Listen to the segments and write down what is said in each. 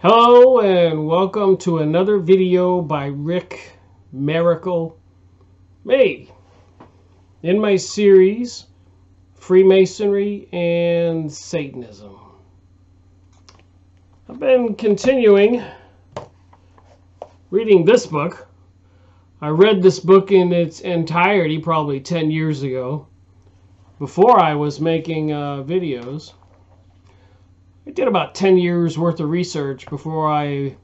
Hello and welcome to another video by Rick Miracle Me in my series Freemasonry and Satanism. I've been continuing reading this book. I read this book in its entirety probably 10 years ago before I was making videos. I did about 10 years worth of research before I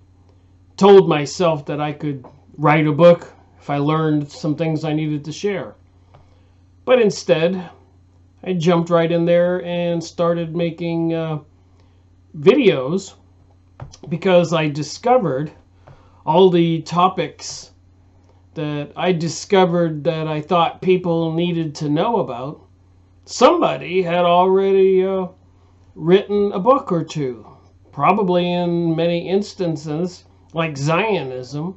told myself that I could write a book if I learned some things I needed to share. But instead, I jumped right in there and started making videos because I discovered all the topics that I discovered that I thought people needed to know about. Somebody had already written a book or two, probably in many instances, like Zionism,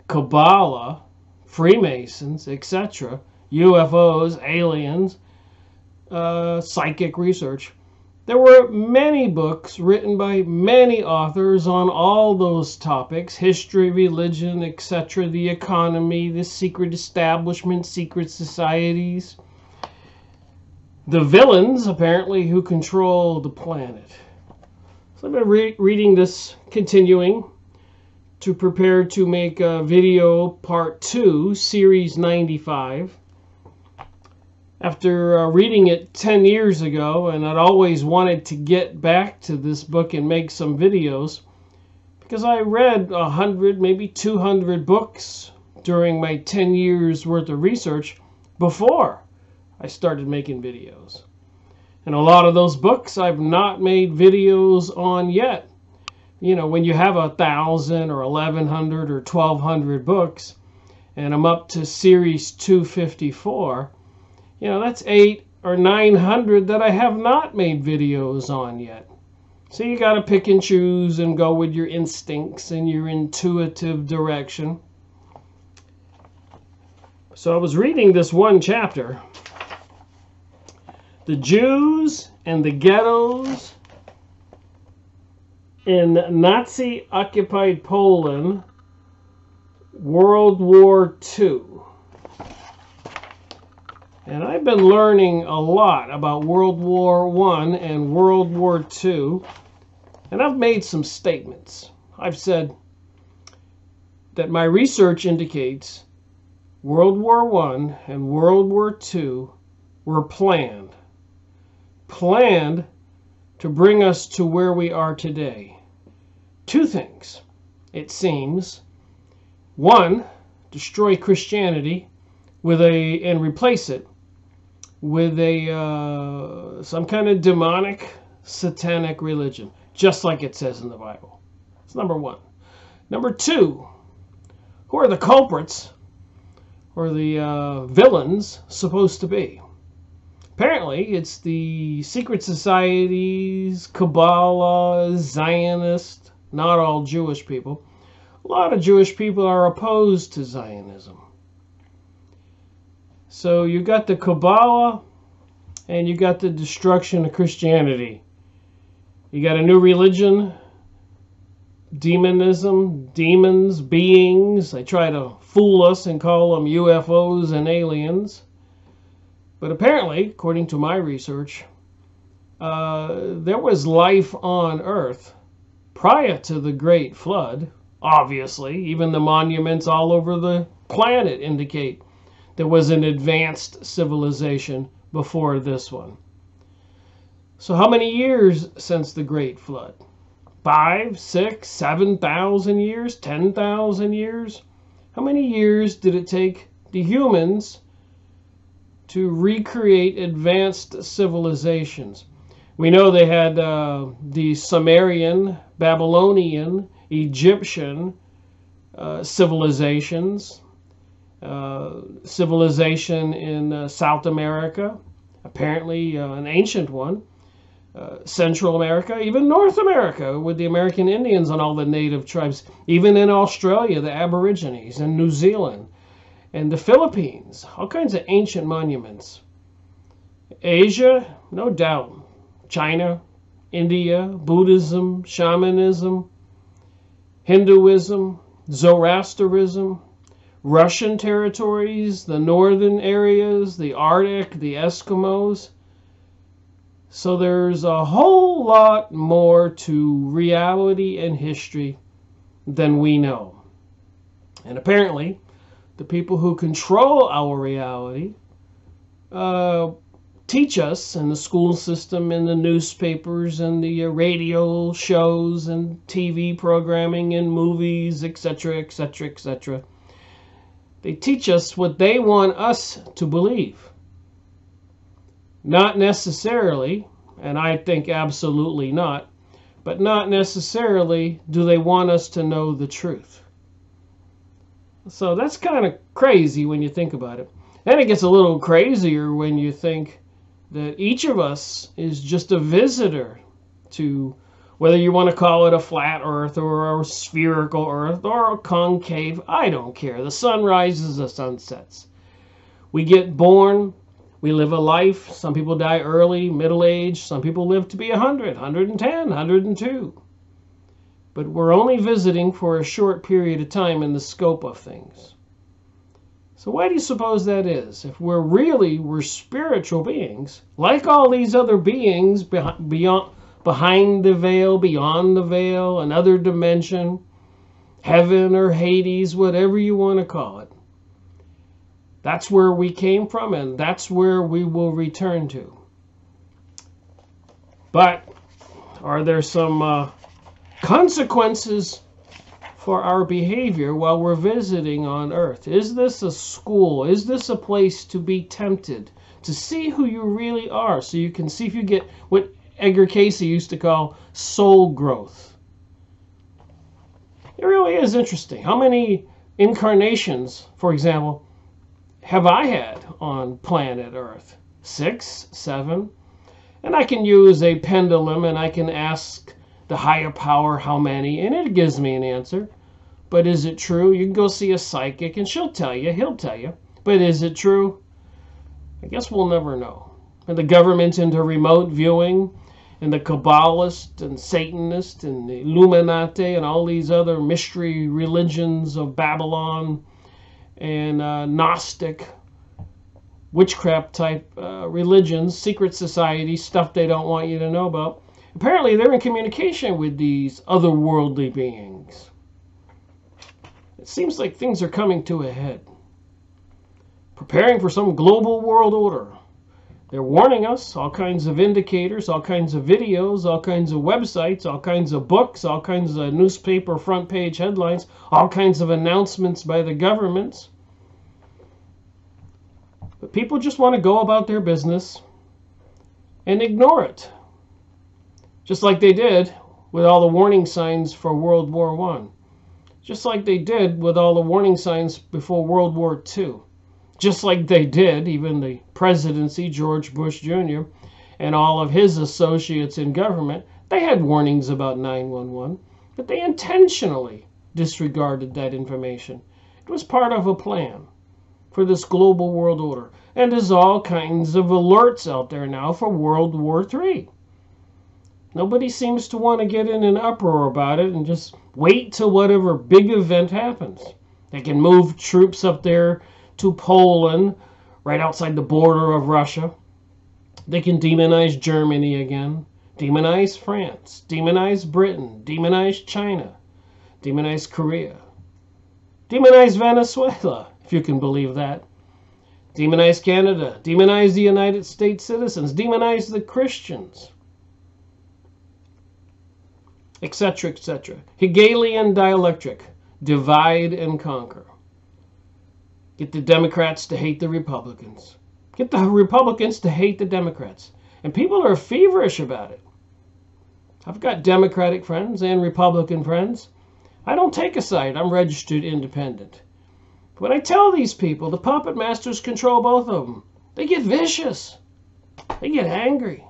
Kabbalah, Freemasons, etc., UFOs, aliens, psychic research. There were many books written by many authors on all those topics: history, religion, etc., the economy, the secret establishment, secret societies, the villains, apparently, who control the planet. So I've been reading this, continuing to prepare to make a video part 2, series 95. After reading it 10 years ago, and I'd always wanted to get back to this book and make some videos, because I read 100, maybe 200 books during my 10 years worth of research before I started making videos. And a lot of those books I've not made videos on yet. You know, when you have 1,000 or 1,100 or 1,200 books, and I'm up to series 254, you know, that's 800 or 900 that I have not made videos on yet. So you got to pick and choose and go with your instincts and your intuitive direction. So I was reading this one chapter, The Jews and the Ghettos in Nazi-occupied Poland, World War II. And I've been learning a lot about World War I and World War II, and I've made some statements. I've said that my research indicates World War I and World War II were planned to bring us to where we are today. Two things, it seems. One, destroy Christianity and replace it with some kind of demonic, satanic religion, just like it says in the Bible. That's number one. Number two, who are the culprits or the villains supposed to be? Apparently, it's the secret societies, Kabbalah, Zionists, not all Jewish people. A lot of Jewish people are opposed to Zionism. So you got the Kabbalah and you got the destruction of Christianity. You got a new religion, demonism, demons, beings. They try to fool us and call them UFOs and aliens. But apparently, according to my research, there was life on Earth prior to the Great Flood. Obviously, even the monuments all over the planet indicate there was an advanced civilization before this one. So how many years since the Great Flood? 5, 6, 7,000 years? 10,000 years? How many years did it take the humans to recreate advanced civilizations? We know they had the Sumerian, Babylonian, Egyptian civilizations, civilization in South America, apparently an ancient one, Central America, even North America with the American Indians and all the native tribes, even in Australia, the Aborigines, and New Zealand, and the Philippines, all kinds of ancient monuments. Asia, no doubt. China, India, Buddhism, shamanism, Hinduism, Zoroastrianism, Russian territories, the northern areas, the Arctic, the Eskimos. So there's a whole lot more to reality and history than we know. And apparently, the people who control our reality teach us in the school system, in the newspapers, and the radio shows, and TV programming, and movies, etc., etc., etc. They teach us what they want us to believe. Not necessarily, and I think absolutely not, but not necessarily do they want us to know the truth. So that's kind of crazy when you think about it. And it gets a little crazier when you think that each of us is just a visitor to, whether you want to call it a flat earth or a spherical earth or a concave, I don't care. The sun rises, the sun sets. We get born, we live a life. Some people die early, middle age. Some people live to be 100, 110, 102. But we're only visiting for a short period of time in the scope of things. So why do you suppose that is? If we're spiritual beings, like all these other beings behind the veil, beyond the veil, another dimension, heaven or Hades, whatever you want to call it. That's where we came from, and that's where we will return to. But are there some consequences for our behavior while we're visiting on Earth? Is this a school? Is this a place to be tempted, to see who you really are, so you can see if you get what Edgar Cayce used to call soul growth? It really is interesting. How many incarnations, for example, have I had on planet Earth? 6, 7? And I can use a pendulum and I can ask the higher power how many, and it gives me an answer. But is it true? You can go see a psychic and she'll tell you, he'll tell you. But is it true? I guess we'll never know. And the government's into remote viewing, and the Kabbalists and Satanists and the Illuminati and all these other mystery religions of Babylon and Gnostic witchcraft type religions, secret societies, stuff they don't want you to know about. Apparently they're in communication with these otherworldly beings. It seems like things are coming to a head. Preparing for some global world order. They're warning us, all kinds of indicators, all kinds of videos, all kinds of websites, all kinds of books, all kinds of newspaper front page headlines, all kinds of announcements by the governments. But people just want to go about their business and ignore it. Just like they did with all the warning signs for World War I. Just like they did with all the warning signs before World War II. Just like they did, even the presidency, George Bush Jr., and all of his associates in government, they had warnings about 9/11, but they intentionally disregarded that information. It was part of a plan for this global world order. And there's all kinds of alerts out there now for World War III. Nobody seems to want to get in an uproar about it and just wait till whatever big event happens. They can move troops up there to Poland, right outside the border of Russia. They can demonize Germany again, demonize France, demonize Britain, demonize China, demonize Korea, demonize Venezuela, if you can believe that, demonize Canada, demonize the United States citizens, demonize the Christians, etc., etc. Hegelian dialectic, divide and conquer. Get the Democrats to hate the Republicans. Get the Republicans to hate the Democrats. And people are feverish about it. I've got Democratic friends and Republican friends. I don't take a side. I'm registered independent. But when I tell these people the puppet masters control both of them, they get vicious. They get angry.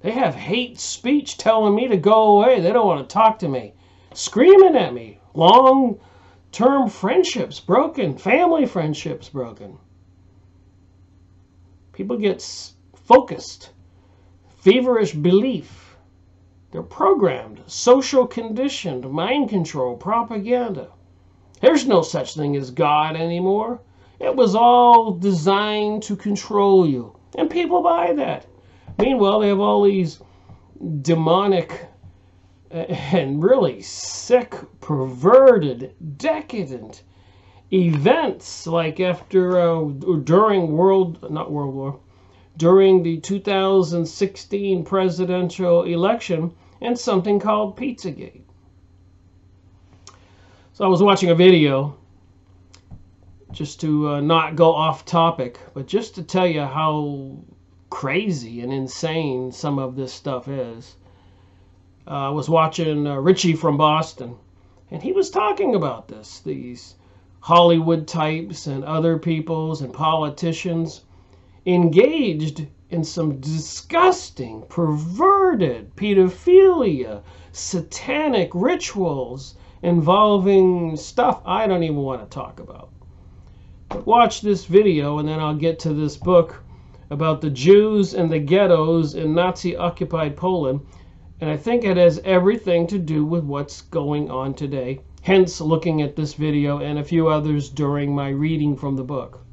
They have hate speech telling me to go away. They don't want to talk to me. Screaming at me. Long-term friendships broken. Family friendships broken. People get focused. Feverish belief. They're programmed, social conditioned, mind control, propaganda. There's no such thing as God anymore. It was all designed to control you. And people buy that. Meanwhile, they have all these demonic and really sick, perverted, decadent events, like during during the 2016 presidential election, and something called Pizzagate. So I was watching a video, just to not go off topic, but just to tell you how crazy and insane some of this stuff is. I was watching Richie from Boston, and he was talking about this. These Hollywood types and other peoples and politicians engaged in some disgusting, perverted pedophilia, satanic rituals involving stuff I don't even want to talk about. But watch this video, and then I'll get to this book about the Jews and the ghettos in Nazi-occupied Poland. And I think it has everything to do with what's going on today. Hence, looking at this video and a few others during my reading from the book.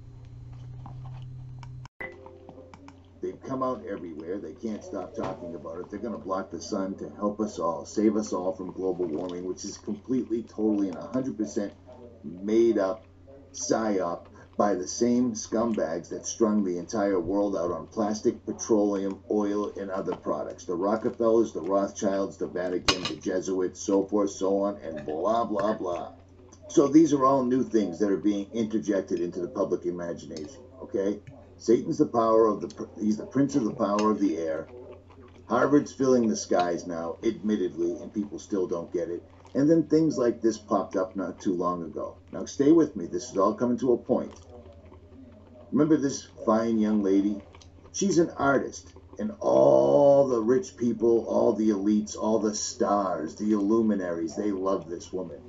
They've come out everywhere. They can't stop talking about it. They're going to block the sun to help us all, save us all from global warming, which is completely, totally, and 100% made up psyop by the same scumbags that strung the entire world out on plastic, petroleum, oil, and other products. The Rockefellers, the Rothschilds, the Vatican, the Jesuits, so forth, so on, and blah, blah, blah. So these are all new things that are being interjected into the public imagination, okay? Satan's he's the prince of the power of the air. Harvard's filling the skies now, admittedly, and people still don't get it. And then things like this popped up not too long ago. Now stay with me, this is all coming to a point. Remember this fine young lady? She's an artist, and all the rich people, all the elites, all the stars, the luminaries, they love this woman.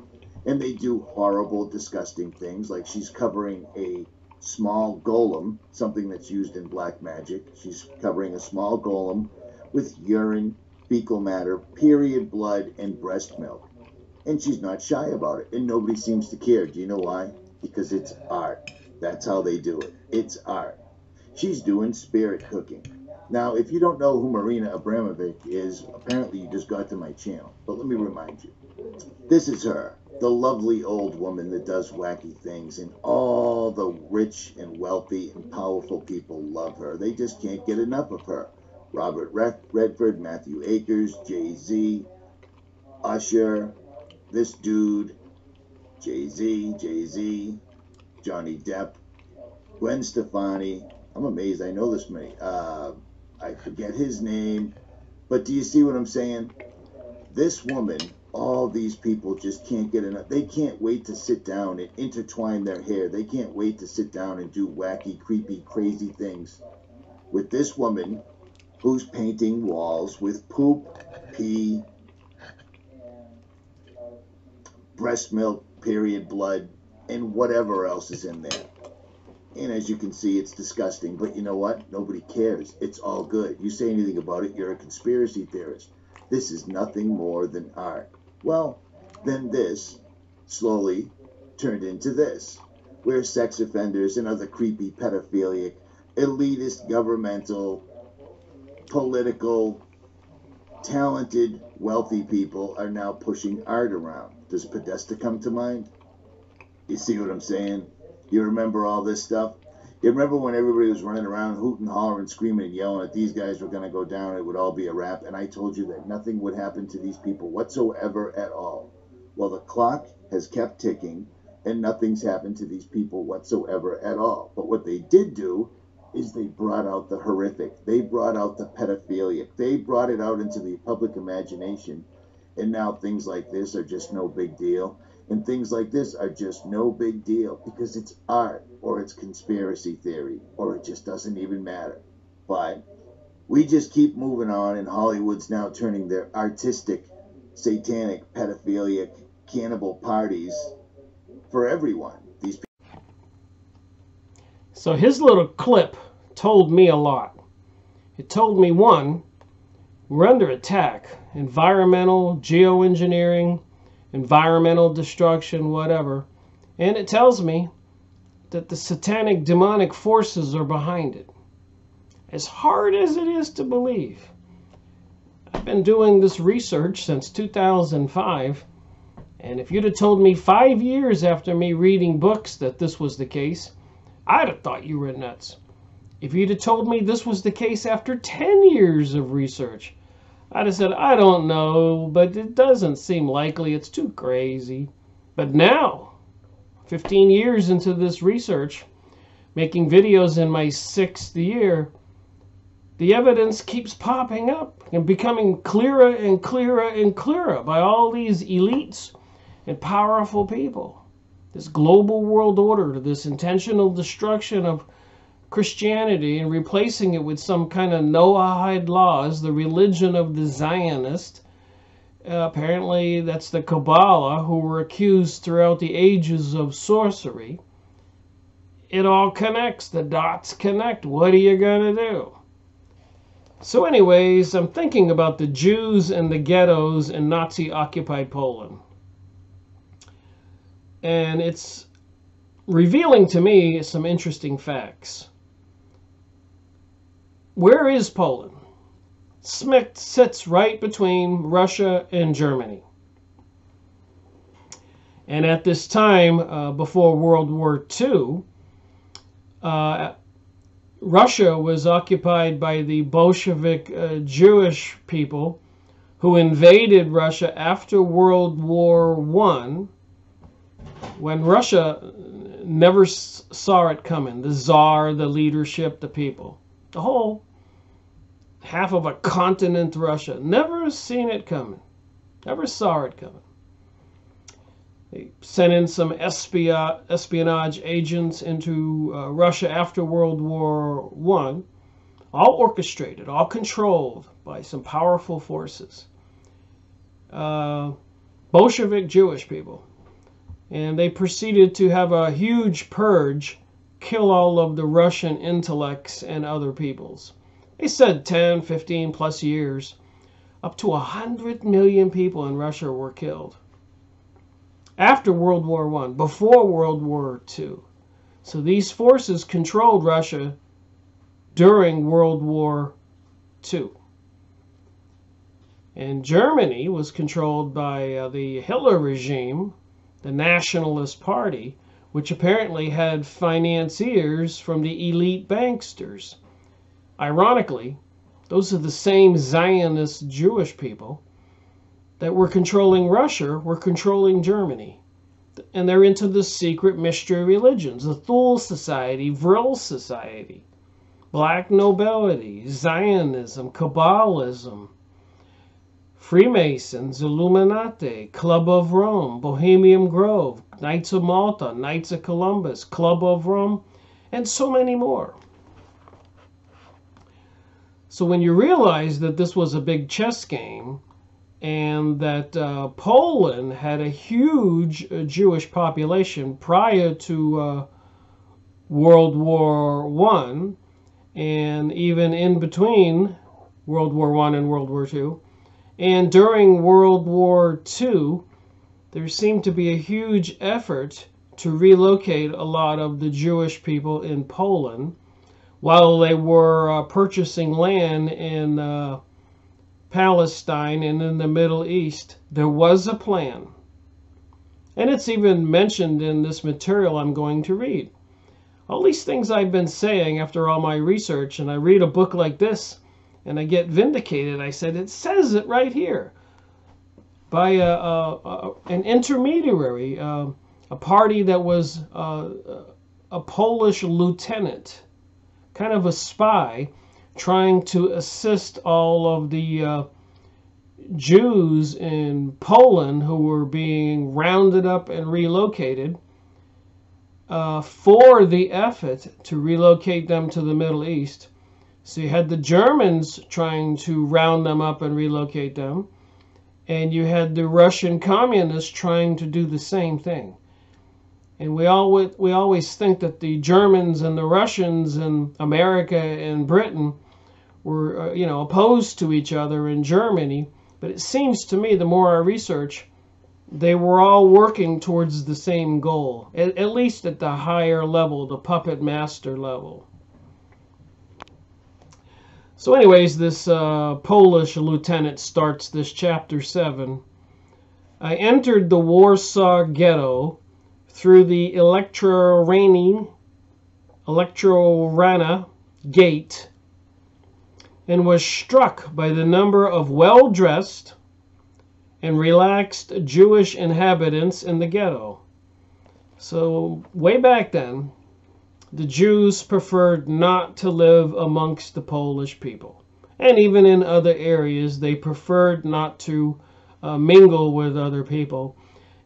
And they do horrible, disgusting things, like she's covering a small golem, something that's used in black magic. She's covering a small golem with urine, fecal matter, period blood, and breast milk. And she's not shy about it, and nobody seems to care. Do you know why? Because it's art. That's how they do it. It's art. She's doing spirit cooking. Now, if you don't know who Marina Abramovic is, apparently you just got to my channel. But let me remind you. This is her, the lovely old woman that does wacky things, and all the rich and wealthy and powerful people love her. They just can't get enough of her. Robert Redford, Matthew Akers, Jay-Z, Usher, this dude, Jay-Z, Johnny Depp, Gwen Stefani. I'm amazed I know this many. I forget his name. But do you see what I'm saying? This woman, all these people just can't get enough. They can't wait to sit down and intertwine their hair. They can't wait to sit down and do wacky, creepy, crazy things with this woman who's painting walls with poop, pee, breast milk, period blood, and whatever else is in there. And as you can see, it's disgusting. But you know what? Nobody cares. It's all good. You say anything about it, you're a conspiracy theorist. This is nothing more than art. Well, then this slowly turned into this, where sex offenders and other creepy, pedophilic, elitist, governmental, political, talented, wealthy people are now pushing art around. Does Podesta come to mind? You see what I'm saying? You remember all this stuff? You remember when everybody was running around hooting, hollering, screaming, and yelling that these guys were going to go down, it would all be a wrap, and I told you that nothing would happen to these people whatsoever at all. Well, the clock has kept ticking, and nothing's happened to these people whatsoever at all. But what they did do is they brought out the horrific. They brought out the pedophilic. They brought it out into the public imagination, and now things like this are just no big deal. And things like this are just no big deal because it's art, or it's conspiracy theory, or it just doesn't even matter. But we just keep moving on, and Hollywood's now turning their artistic, satanic, pedophilic, cannibal parties for everyone. These people. So his little clip told me a lot. It told me, one, we're under attack, environmental, geoengineering, environmental destruction, whatever. And it tells me that the satanic demonic forces are behind it. As hard as it is to believe. I've been doing this research since 2005, and if you'd have told me 5 years after me reading books that this was the case, I'd have thought you were nuts. If you'd have told me this was the case after 10 years of research, I'd have said, I don't know, but it doesn't seem likely. It's too crazy. But now, 15 years into this research, making videos in my 6th year, the evidence keeps popping up and becoming clearer and clearer and clearer by all these elites and powerful people. This global world order, this intentional destruction of Christianity and replacing it with some kind of Noahide laws, the religion of the Zionist. Apparently that's the Kabbalah, who were accused throughout the ages of sorcery. It all connects. The dots connect. What are you going to do? So anyways, I'm thinking about the Jews and the ghettos in Nazi-occupied Poland. And it's revealing to me some interesting facts. Where is Poland? Sits right between Russia and Germany. And at this time, before World War II, Russia was occupied by the Bolshevik Jewish people who invaded Russia after World War I, when Russia never saw it coming. The Tsar, the leadership, the people. The whole half of a continent, Russia, never seen it coming. Never saw it coming. They sent in some espionage agents into Russia after World War I, all orchestrated, all controlled by some powerful forces. Bolshevik Jewish people. And they proceeded to have a huge purge, kill all of the Russian intellects and other peoples. They said 10, 15 plus years. Up to 100 million people in Russia were killed. After World War I, before World War II. So these forces controlled Russia during World War II. And Germany was controlled by the Hitler regime, the Nationalist Party, which apparently had financiers from the elite banksters. Ironically, those are the same Zionist Jewish people that were controlling Russia, were controlling Germany. And they're into the secret mystery religions, the Thule Society, Vril Society, Black Nobility, Zionism, Kabbalism, Freemasons, Illuminati, Club of Rome, Bohemian Grove, Knights of Malta, Knights of Columbus, Club of Rome, and so many more. So when you realize that this was a big chess game, and that Poland had a huge Jewish population prior to World War I, and even in between World War I and World War II, and during World War II, there seemed to be a huge effort to relocate a lot of the Jewish people in Poland while they were purchasing land in Palestine and in the Middle East. There was a plan. And it's even mentioned in this material I'm going to read. All these things I've been saying after all my research, and I read a book like this, and I get vindicated. I said, it says it right here. By an intermediary, a party that was a Polish lieutenant, kind of a spy, trying to assist all of the Jews in Poland who were being rounded up and relocated for the effort to relocate them to the Middle East. So you had the Germans trying to round them up and relocate them, and you had the Russian communists trying to do the same thing. And we always think that the Germans and the Russians and America and Britain were opposed to each other in Germany, But it seems to me, the more I research, they were all working towards the same goal, at least at the higher level, the puppet master level. So anyways, this Polish lieutenant starts this chapter 7. I entered the Warsaw ghetto through the Elektrorana gate and was struck by the number of well-dressed and relaxed Jewish inhabitants in the ghetto. So way back then, the Jews preferred not to live amongst the Polish people. And even in other areas, they preferred not to mingle with other people.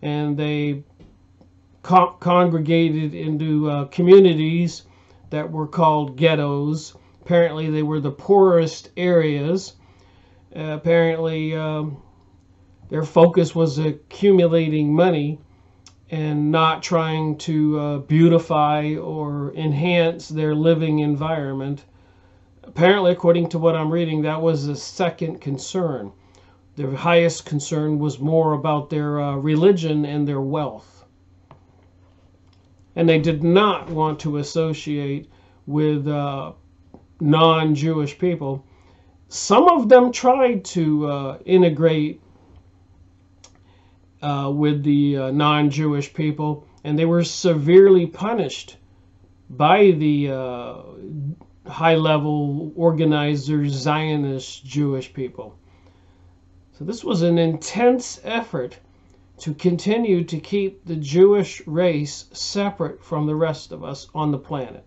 And they congregated into communities that were called ghettos. Apparently, they were the poorest areas. Apparently, their focus was accumulating money and not trying to beautify or enhance their living environment. Apparently, according to what I'm reading, that was a second concern. Their highest concern was more about their religion and their wealth. And they did not want to associate with non-Jewish people. Some of them tried to integrate with the non-Jewish people, and they were severely punished by the high-level organizers, Zionist Jewish people. So this was an intense effort to continue to keep the Jewish race separate from the rest of us on the planet.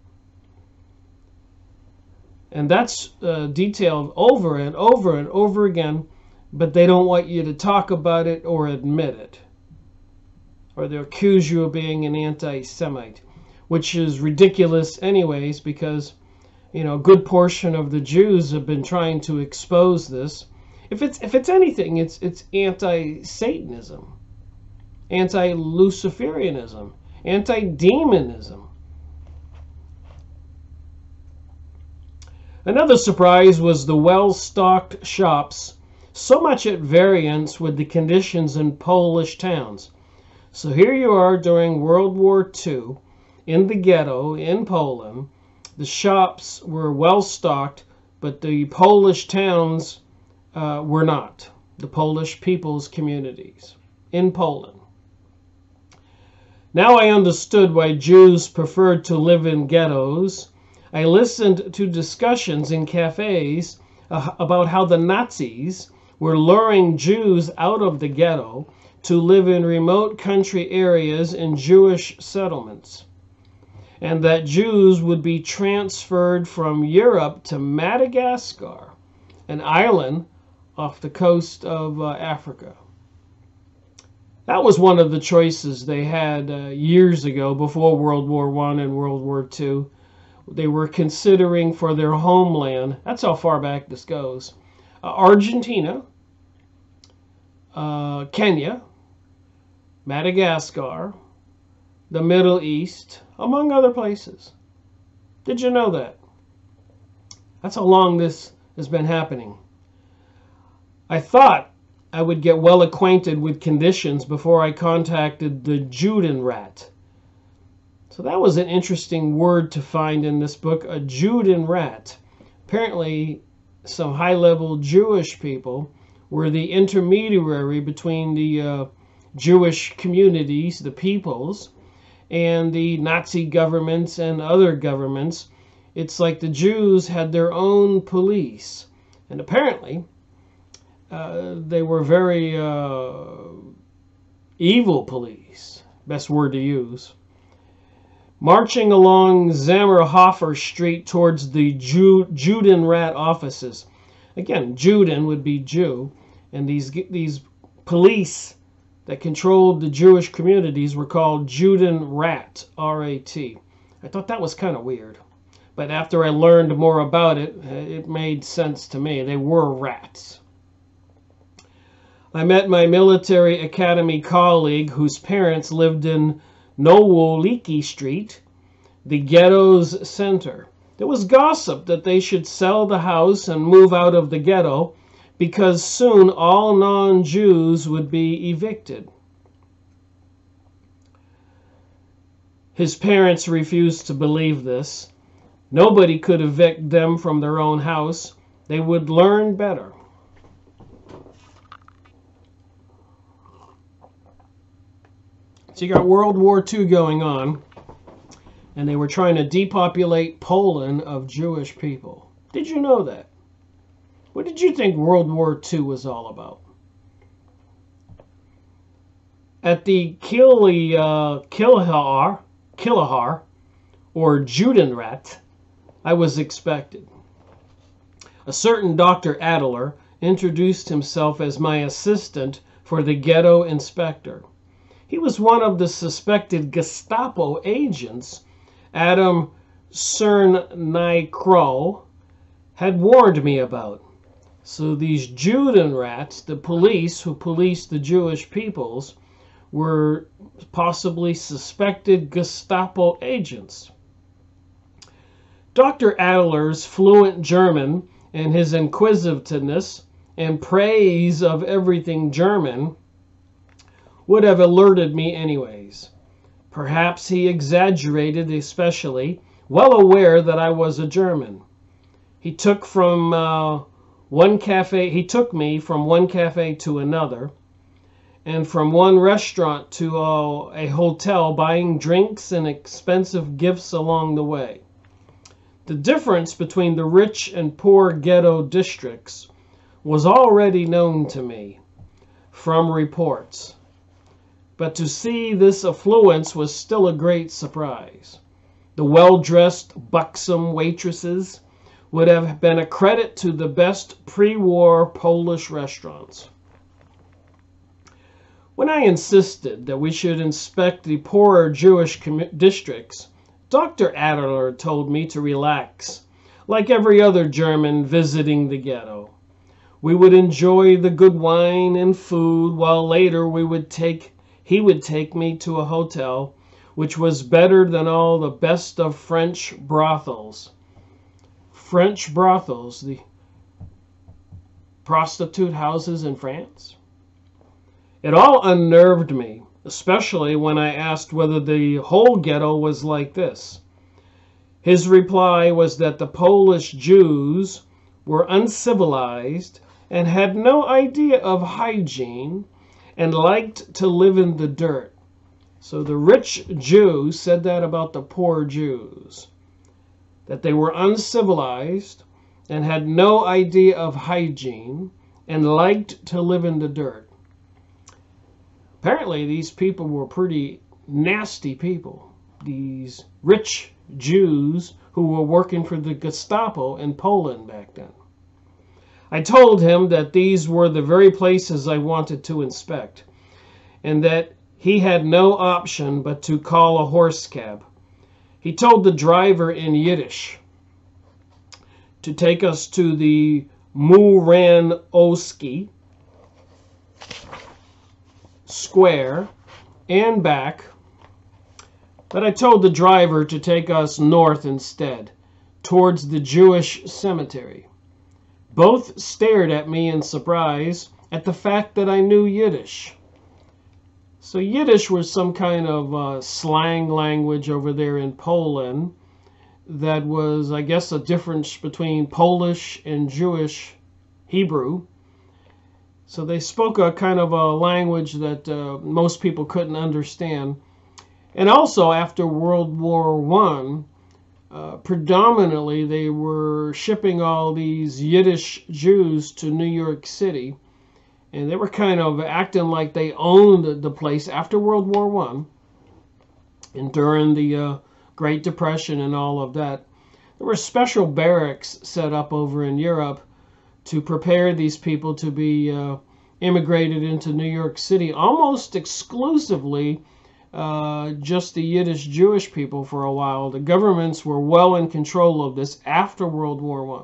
And that's detailed over and over and over again, but they don't want you to talk about it or admit it. Or they'll accuse you of being an anti-Semite, which is ridiculous anyways, because, you know, a good portion of the Jews have been trying to expose this. If it's anything, it's anti-Satanism, anti-Luciferianism, anti-demonism. Another surprise was the well-stocked shops, so much at variance with the conditions in Polish towns. So here you are during World War II in the ghetto in Poland. The shops were well-stocked, but the Polish towns were not. The Polish people's communities in Poland. Now I understood why Jews preferred to live in ghettos. I listened to discussions in cafes about how the Nazis were luring Jews out of the ghetto to live in remote country areas in Jewish settlements, and that Jews would be transferred from Europe to Madagascar, an island off the coast of Africa. That was one of the choices they had years ago, before World War I and World War II. They were considering for their homeland. That's how far back this goes. Argentina, Kenya, Madagascar, the Middle East, among other places. Did you know that? That's how long this has been happening. I thought I would get well acquainted with conditions before I contacted the Judenrat. So that was an interesting word to find in this book, a Judenrat. Apparently, some high-level Jewish people were the intermediary between the Jewish communities, the peoples, and the Nazi governments and other governments. It's like the Jews had their own police. And apparently, they were very evil police, best word to use. Marching along Zammerhofer Street towards the Judenrat offices. Again, Juden would be Jew, and these police that controlled the Jewish communities were called Judenrat, R-A-T. I thought that was kind of weird, but after I learned more about it, it made sense to me. They were rats. I met my military academy colleague whose parents lived in Nowoliki Street, the ghetto's center. There was gossip that they should sell the house and move out of the ghetto because soon all non-Jews would be evicted. His parents refused to believe this. Nobody could evict them from their own house. They would learn better. So you got World War II going on, and they were trying to depopulate Poland of Jewish people. Did you know that? What did you think World War II was all about? At the Killahar, or Judenrat, I was expected. A certain Dr. Adler introduced himself as my assistant for the ghetto inspector. He was one of the suspected Gestapo agents Adam Cernykro had warned me about. So these Judenrats, the police who policed the Jewish peoples, were possibly suspected Gestapo agents. Dr. Adler's fluent German and his inquisitiveness and praise of everything German would have alerted me anyways. Perhaps he exaggerated, especially, well aware that I was a German. He took me from one cafe to another, and from one restaurant to a hotel, buying drinks and expensive gifts along the way. The difference between the rich and poor ghetto districts was already known to me from reports. But to see this affluence was still a great surprise. The well-dressed, buxom waitresses would have been a credit to the best pre-war Polish restaurants. When I insisted that we should inspect the poorer Jewish districts, Dr. Adler told me to relax, like every other German visiting the ghetto. We would enjoy the good wine and food, while later he would take me to a hotel, which was better than all the best of French brothels. French brothels, the prostitute houses in France? It all unnerved me, especially when I asked whether the whole ghetto was like this. His reply was that the Polish Jews were uncivilized and had no idea of hygiene and liked to live in the dirt. So the rich Jews said that about the poor Jews, that they were uncivilized and had no idea of hygiene and liked to live in the dirt. Apparently these people were pretty nasty people, these rich Jews who were working for the Gestapo in Poland back then. I told him that these were the very places I wanted to inspect, and that he had no option but to call a horse cab. He told the driver in Yiddish to take us to the Muranowski Square and back, but I told the driver to take us north instead, towards the Jewish cemetery. Both stared at me in surprise at the fact that I knew Yiddish. So Yiddish was some kind of slang language over there in Poland that was, I guess, a difference between Polish and Jewish Hebrew. So they spoke a kind of a language that most people couldn't understand. And also after World War I, predominantly they were shipping all these Yiddish Jews to New York City, and they were kind of acting like they owned the place after World War I and during the Great Depression and all of that. There were special barracks set up over in Europe to prepare these people to be immigrated into New York City, almost exclusively just the Yiddish Jewish people for a while. The governments were well in control of this after World War I,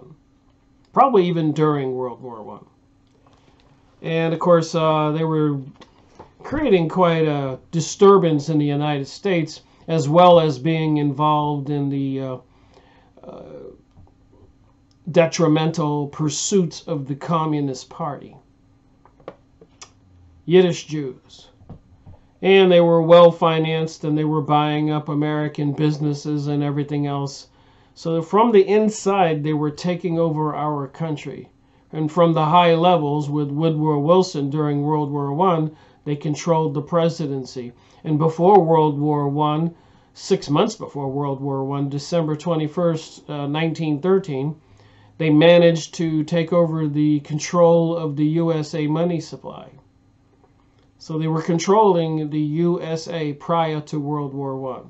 probably even during World War I. And of course, they were creating quite a disturbance in the United States, as well as being involved in the detrimental pursuits of the Communist Party. Yiddish Jews. And they were well financed, and they were buying up American businesses and everything else. So from the inside, they were taking over our country. And from the high levels with Woodrow Wilson during World War I, they controlled the presidency. And before World War I, 6 months before World War I, December 21st, 1913, they managed to take over the control of the USA money supply. So they were controlling the USA prior to World War I.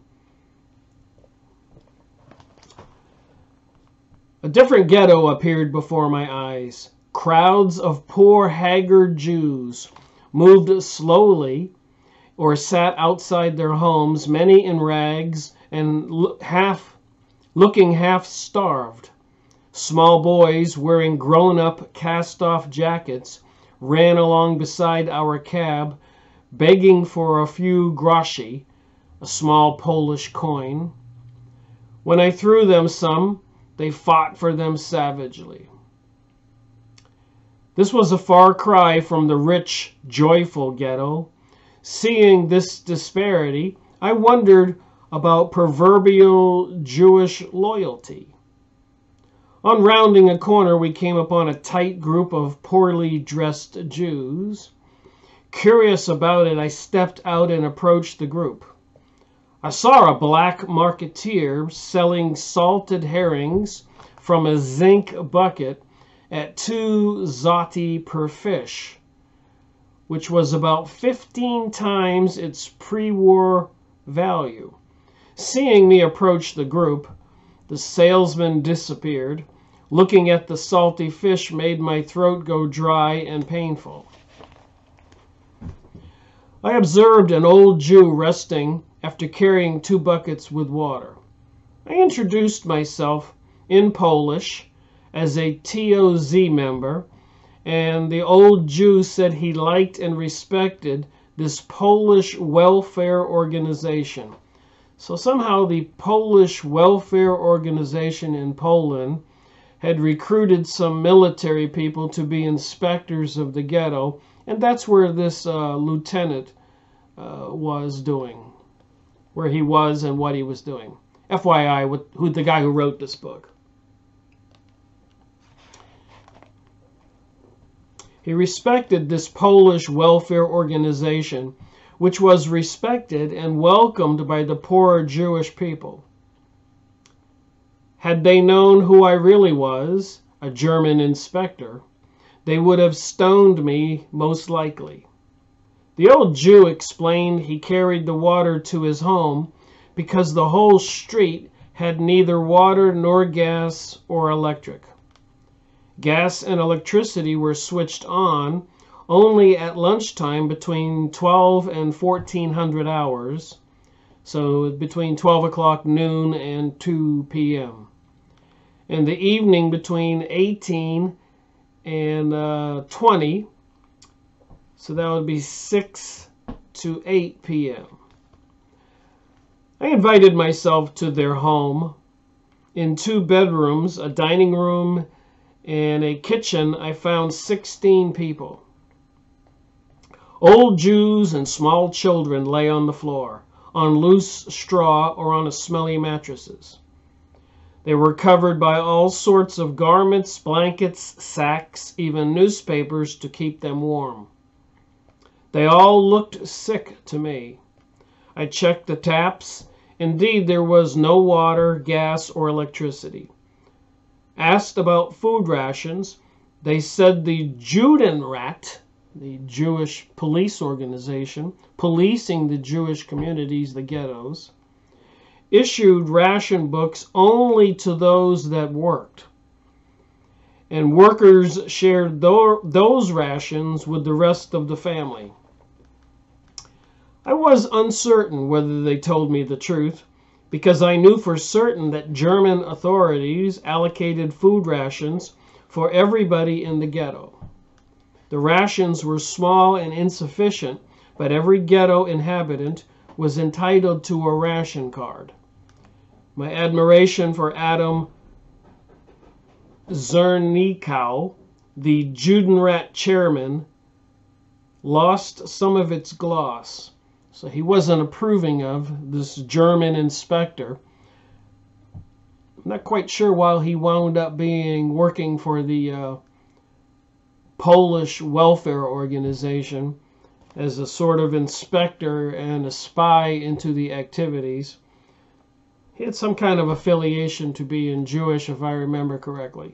A different ghetto appeared before my eyes. Crowds of poor, haggard Jews moved slowly or sat outside their homes, many in rags and looking half starved. Small boys wearing grown-up cast-off jackets ran along beside our cab, begging for a few groszy, a small Polish coin. When I threw them some, they fought for them savagely. This was a far cry from the rich, joyful ghetto. Seeing this disparity, I wondered about proverbial Jewish loyalty. On rounding a corner, we came upon a tight group of poorly dressed Jews. Curious about it, I stepped out and approached the group. I saw a black marketeer selling salted herrings from a zinc bucket at 2 zloty per fish, which was about 15 times its pre-war value. Seeing me approach the group, the salesman disappeared. Looking at the salty fish made my throat go dry and painful. I observed an old Jew resting after carrying 2 buckets with water. I introduced myself in Polish as a TOZ member, and the old Jew said he liked and respected this Polish welfare organization. So somehow the Polish welfare organization in Poland had recruited some military people to be inspectors of the ghetto, and that's where this lieutenant was doing, where he was and what he was doing. FYI, with the guy who wrote this book. He respected this Polish welfare organization, which was respected and welcomed by the poor Jewish people. Had they known who I really was, a German inspector, they would have stoned me most likely. The old Jew explained he carried the water to his home because the whole street had neither water nor gas or electric. Gas and electricity were switched on only at lunchtime between 12 and 1400 hours, so between 12 o'clock noon and 2 p.m. In the evening between 18 and 20, so that would be 6 to 8 p.m. I invited myself to their home. In 2 bedrooms, a dining room, and a kitchen, I found 16 people. Old Jews and small children lay on the floor, on loose straw or on smelly mattresses. They were covered by all sorts of garments, blankets, sacks, even newspapers to keep them warm. They all looked sick to me. I checked the taps. Indeed, there was no water, gas, or electricity. Asked about food rations, they said the Judenrat, the Jewish police organization, policing the Jewish communities, the ghettos, issued ration books only to those that worked. And workers shared those rations with the rest of the family. I was uncertain whether they told me the truth, because I knew for certain that German authorities allocated food rations for everybody in the ghetto. The rations were small and insufficient, but every ghetto inhabitant was entitled to a ration card. My admiration for Adam Dziurski, the Judenrat chairman, lost some of its gloss. So he wasn't approving of this German inspector. I'm not quite sure why he wound up working for the Polish welfare organization as a sort of inspector and a spy into the activities. He had some kind of affiliation to being Jewish, if I remember correctly.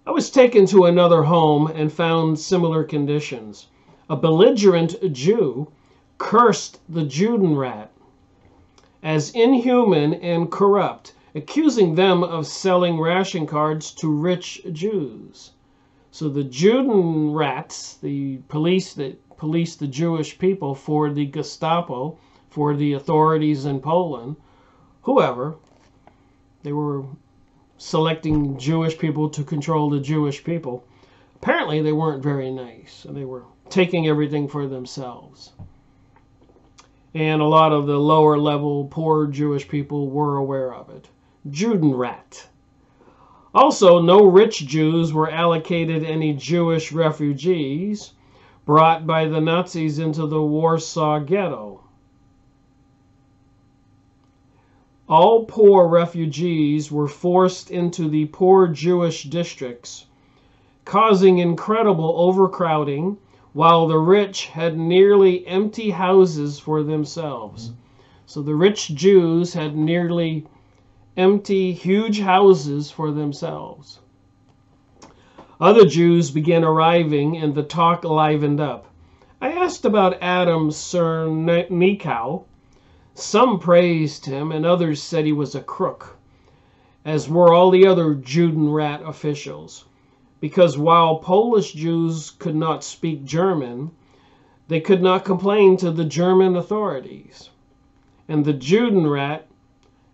I was taken to another home and found similar conditions. A belligerent Jew cursed the Judenrat as inhuman and corrupt, accusing them of selling ration cards to rich Jews. So the Judenrats, the police that policed the Jewish people for the Gestapo, for the authorities in Poland, whoever, they were selecting Jewish people to control the Jewish people. Apparently they weren't very nice, and they were taking everything for themselves. And a lot of the lower level poor Jewish people were aware of it. Judenrat. Also, no rich Jews were allocated any Jewish refugees brought by the Nazis into the Warsaw Ghetto. All poor refugees were forced into the poor Jewish districts, causing incredible overcrowding, while the rich had nearly empty houses for themselves. So the rich Jews had nearly empty, huge houses for themselves. Other Jews began arriving, and the talk livened up. I asked about Adam Dziurski. Some praised him, and others said he was a crook, as were all the other Judenrat officials. Because while Polish Jews could not speak German, they could not complain to the German authorities. And the Judenrat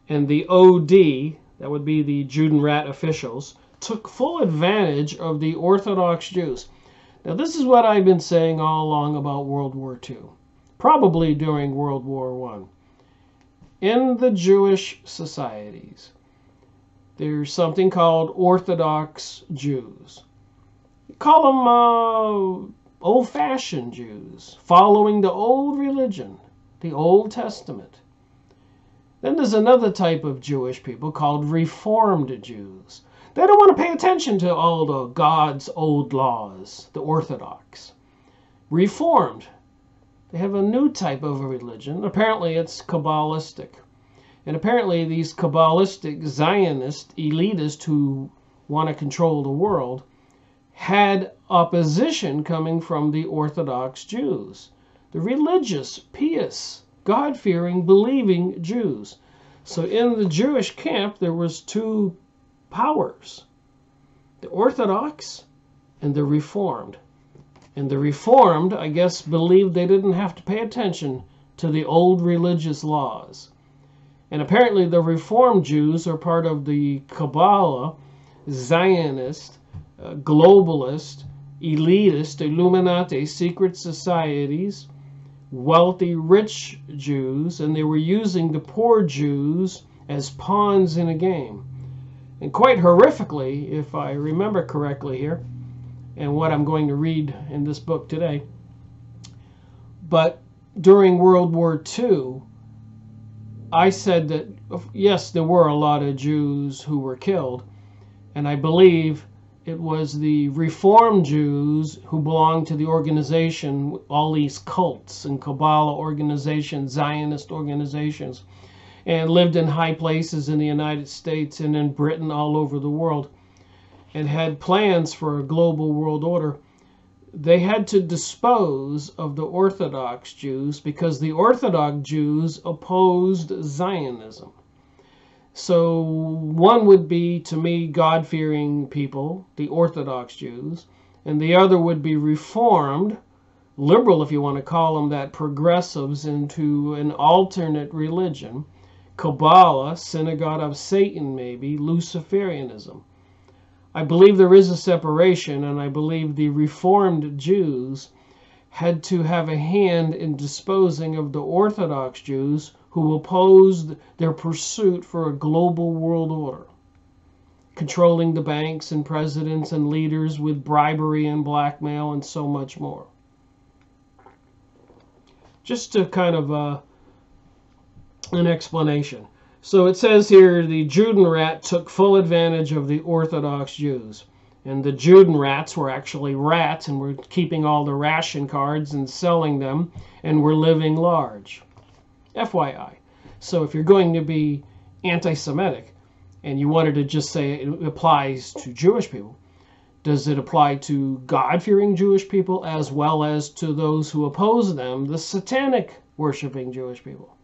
and the OD, that would be the Judenrat officials, took full advantage of the Orthodox Jews. Now this is what I've been saying all along about World War II, probably during World War I. In the Jewish societies, there's something called Orthodox Jews. You call them old-fashioned Jews, following the old religion, the Old Testament. Then there's another type of Jewish people called Reformed Jews. They don't want to pay attention to all the God's old laws, the Orthodox. Reformed. They have a new type of a religion. Apparently it's Kabbalistic. And apparently these Kabbalistic Zionist elitists who want to control the world had opposition coming from the Orthodox Jews, the religious, pious, God-fearing, believing Jews. So in the Jewish camp there was two powers, the Orthodox and the Reformed. And the Reformed, I guess, believed they didn't have to pay attention to the old religious laws. And apparently the Reformed Jews are part of the Kabbalah, Zionist, globalist, elitist, Illuminati, secret societies, wealthy, rich Jews, and they were using the poor Jews as pawns in a game. And quite horrifically, if I remember correctly here, and what I'm going to read in this book today. But during World War II, I said that, yes, there were a lot of Jews who were killed, and I believe it was the Reformed Jews who belonged to the organization, all these cults and Kabbalah organizations, Zionist organizations, and lived in high places in the United States and in Britain, all over the world, and had plans for a global world order. They had to dispose of the Orthodox Jews because the Orthodox Jews opposed Zionism. So one would be, to me, God-fearing people, the Orthodox Jews, and the other would be Reformed, liberal if you want to call them that, progressives into an alternate religion, Kabbalah, Synagogue of Satan maybe, Luciferianism. I believe there is a separation, and I believe the Reformed Jews had to have a hand in disposing of the Orthodox Jews who opposed their pursuit for a global world order. controlling the banks and presidents and leaders with bribery and blackmail and so much more. Just to kind of an explanation. So it says here, the Judenrat took full advantage of the Orthodox Jews. And the Judenrats were actually rats and were keeping all the ration cards and selling them and were living large. FYI. So if you're going to be anti-Semitic and you wanted to just say it applies to Jewish people, does it apply to God-fearing Jewish people as well as to those who oppose them, the satanic worshiping Jewish people?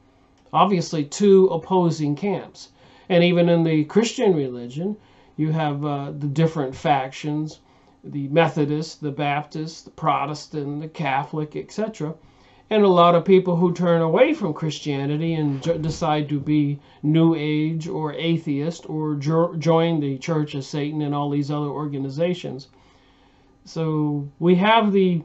Obviously, two opposing camps. And even in the Christian religion, you have the different factions, the Methodist, the Baptist, the Protestant, the Catholic, etc. And a lot of people who turn away from Christianity and decide to be New Age or atheist or join the Church of Satan and all these other organizations. So we have the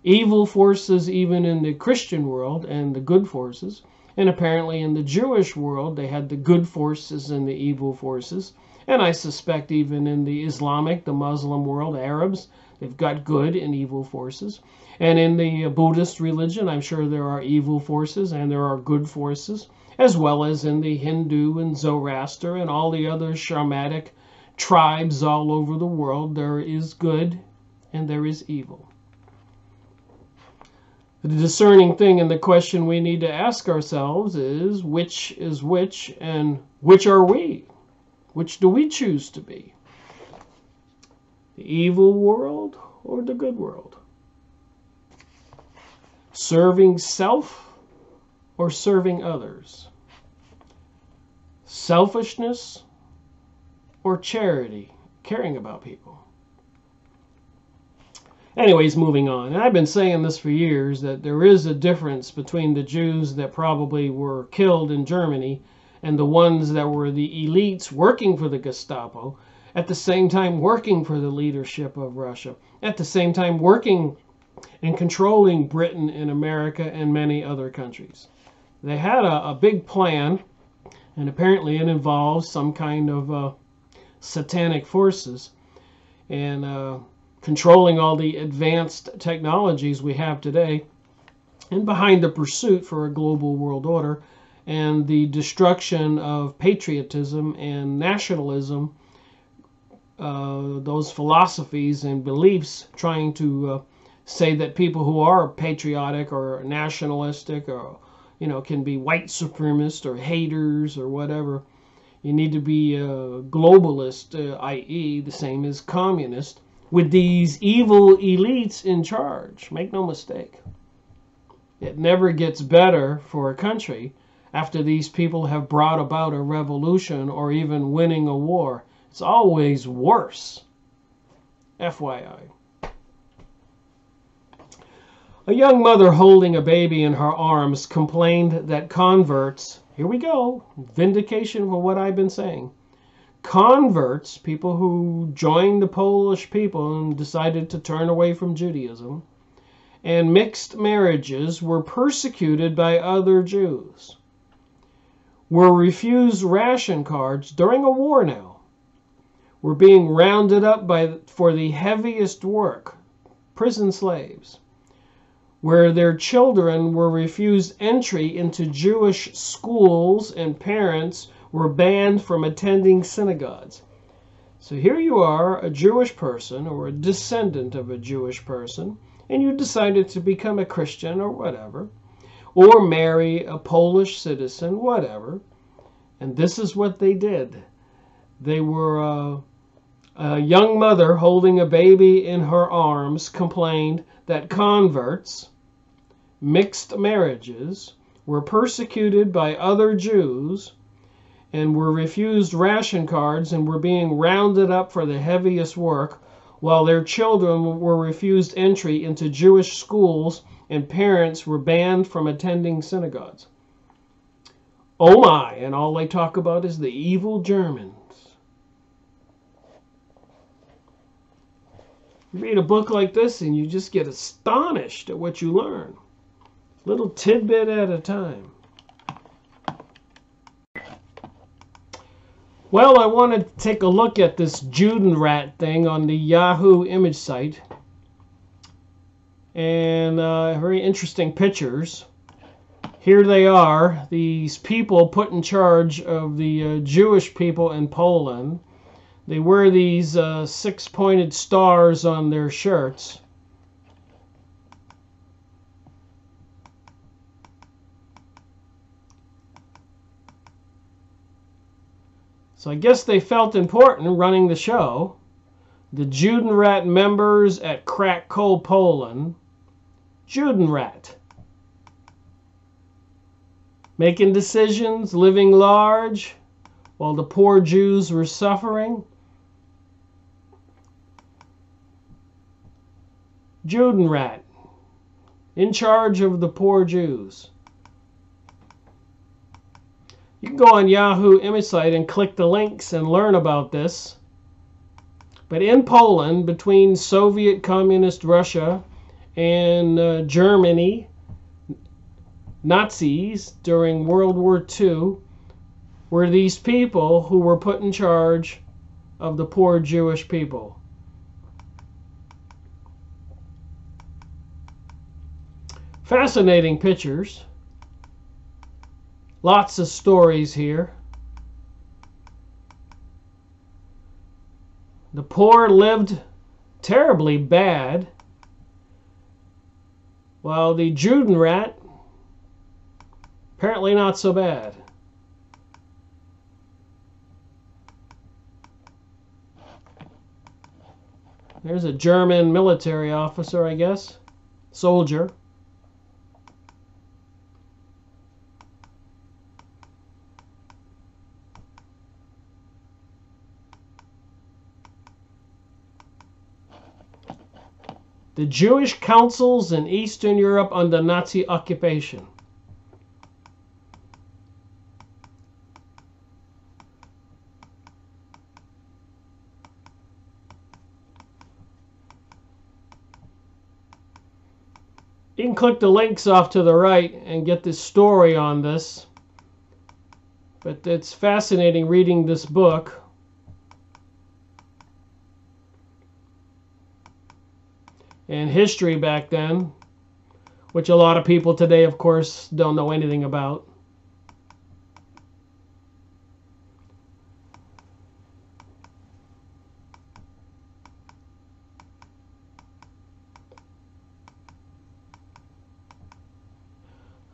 evil forces even in the Christian world and the good forces. And apparently in the Jewish world, they had the good forces and the evil forces. And I suspect even in the Islamic, the Muslim world, Arabs, they've got good and evil forces. And in the Buddhist religion, I'm sure there are evil forces and there are good forces, as well as in the Hindu and Zoroaster and all the other shamanic tribes all over the world. There is good and there is evil. The discerning thing and the question we need to ask ourselves is which and which are we? Which do we choose to be? The evil world or the good world? Serving self or serving others? Selfishness or charity, caring about people? Anyways, moving on. And I've been saying this for years, that there is a difference between the Jews that probably were killed in Germany and the ones that were the elites working for the Gestapo, at the same time working for the leadership of Russia, at the same time working and controlling Britain and America and many other countries. They had a big plan, and apparently it involves some kind of satanic forces and controlling all the advanced technologies we have today, and behind the pursuit for a global world order and the destruction of patriotism and nationalism, those philosophies and beliefs, trying to say that people who are patriotic or nationalistic or, can be white supremacist or haters or whatever. You need to be a globalist, i.e. the same as communist, with these evil elites in charge. Make no mistake. It never gets better for a country after these people have brought about a revolution or even winning a war. It's always worse. FYI. A young mother holding a baby in her arms complained that converts, here we go, vindication for what I've been saying. Converts, people who joined the Polish people and decided to turn away from Judaism, and mixed marriages were persecuted by other Jews, were refused ration cards during a war now, were being rounded up for the heaviest work, prison slaves, where their children were refused entry into Jewish schools and parents were banned from attending synagogues. So here you are, a Jewish person or a descendant of a Jewish person, and you decided to become a Christian or whatever, or marry a Polish citizen, whatever. And this is what they did. They were a young mother holding a baby in her arms complained that converts, mixed marriages, were persecuted by other Jews and were refused ration cards and were being rounded up for the heaviest work, while their children were refused entry into Jewish schools and parents were banned from attending synagogues. Oh my, and all they talk about is the evil Germans. You read a book like this and you just get astonished at what you learn. Little tidbit at a time. Well, I wanted to take a look at this Judenrat thing on the Yahoo image site. And very interesting pictures. Here they are, these people put in charge of the Jewish people in Poland. They wear these six-pointed stars on their shirts. So I guess they felt important running the show. The Judenrat members at Krakow, Poland. Judenrat. Making decisions, living large, while the poor Jews were suffering. Judenrat. In charge of the poor Jews. You can go on Yahoo image site and click the links and learn about this. But in Poland, between Soviet Communist Russia and Germany, Nazis during World War II were these people who were put in charge of the poor Jewish people. Fascinating pictures. Lots of stories here. The poor lived terribly bad, while the Judenrat, apparently not so bad. There's a German military officer, I guess. Soldier. The Jewish councils in Eastern Europe under Nazi occupation. You can click the links off to the right and get this story on this. But it's fascinating reading this book. And history back then, which a lot of people today, of course, don't know anything about.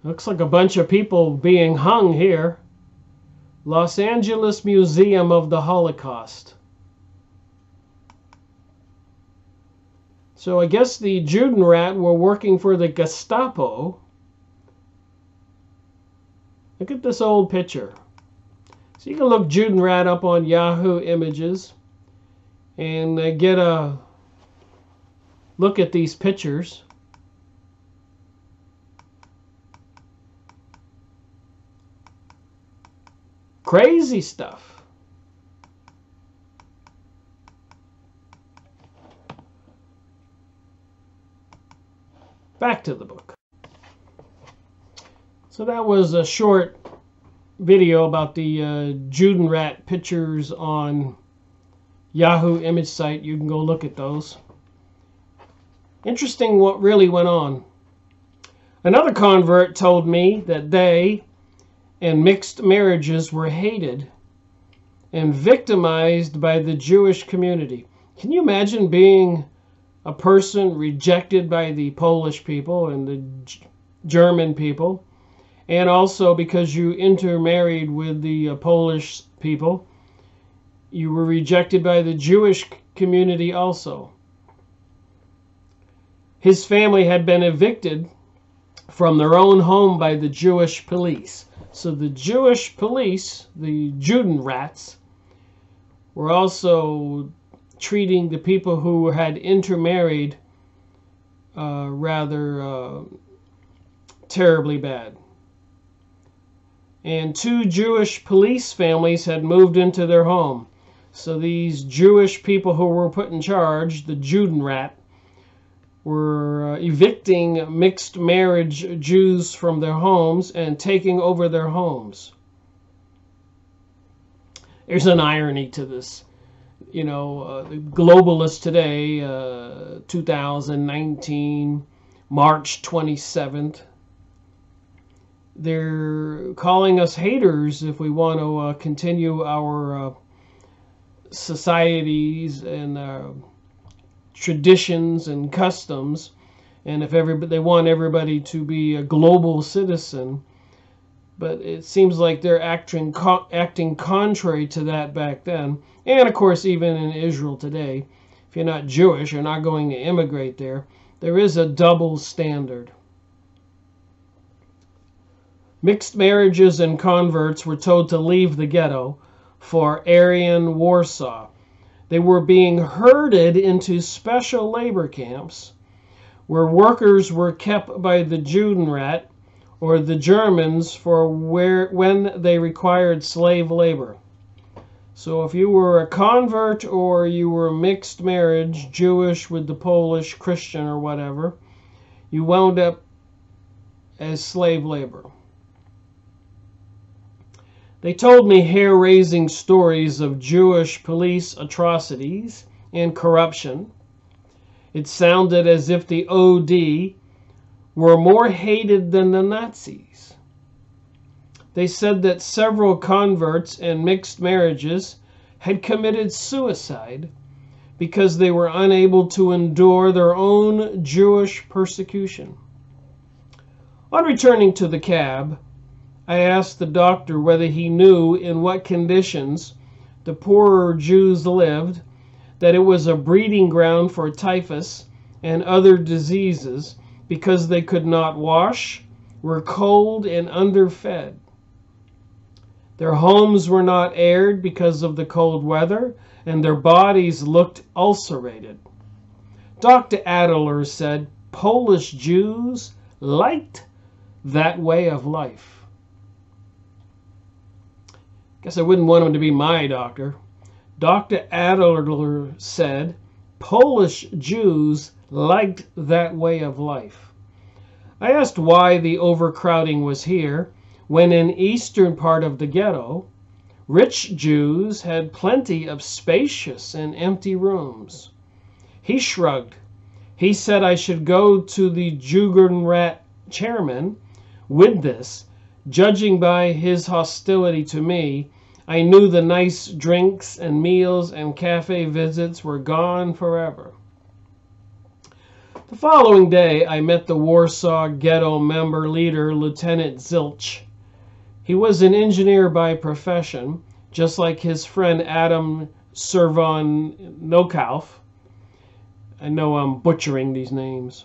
Looks like a bunch of people being hung here. Los Angeles Museum of the Holocaust. So I guess the Judenrat were working for the Gestapo. Look at this old picture. So you can look Judenrat up on Yahoo Images and get a look at these pictures. Crazy stuff. Back to the book. So that was a short video about the Judenrat pictures on Yahoo image site. You can go look at those. Interesting what really went on. Another convert told me that they and mixed marriages were hated and victimized by the Jewish community. Can you imagine being a person rejected by the Polish people and the German people, and also because you intermarried with the Polish people, you were rejected by the Jewish community also. His family had been evicted from their own home by the Jewish police. So the Jewish police, the Judenrats, were also treating the people who had intermarried rather terribly bad. And 2 Jewish police families had moved into their home. So these Jewish people who were put in charge, the Judenrat, were evicting mixed marriage Jews from their homes and taking over their homes. there's an irony to this. You know, the globalists today, 2019, March 27th, they're calling us haters if we want to continue our societies and traditions and customs, and if they want everybody to be a global citizen. But it seems like they're acting contrary to that back then. And of course, even in Israel today, if you're not Jewish, you're not going to immigrate there. There is a double standard. Mixed marriages and converts were told to leave the ghetto for Aryan Warsaw. They were being herded into special labor camps where workers were kept by the Judenrat or the Germans for when they required slave labor. So if you were a convert or you were mixed marriage, Jewish with the Polish, Christian or whatever, you wound up as slave labor. They told me hair-raising stories of Jewish police atrocities and corruption. It sounded as if the OD were more hated than the Nazis. They said that several converts and mixed marriages had committed suicide because they were unable to endure their own Jewish persecution. On returning to the cab, I asked the doctor whether he knew in what conditions the poorer Jews lived, that it was a breeding ground for typhus and other diseases because they could not wash, were cold and underfed. Their homes were not aired because of the cold weather, and their bodies looked ulcerated. Dr. Adler said Polish Jews liked that way of life. Guess I wouldn't want him to be my doctor. Dr. Adler said Polish Jews liked that way of life. I asked why the overcrowding was here, when in eastern part of the ghetto, rich Jews had plenty of spacious and empty rooms. He shrugged. He said I should go to the Judenrat chairman with this. Judging by his hostility to me, I knew the nice drinks and meals and cafe visits were gone forever. The following day, I met the Warsaw Ghetto member leader, Lieutenant Zilch. He was an engineer by profession, just like his friend Adam Servon-Nokauf. I know I'm butchering these names.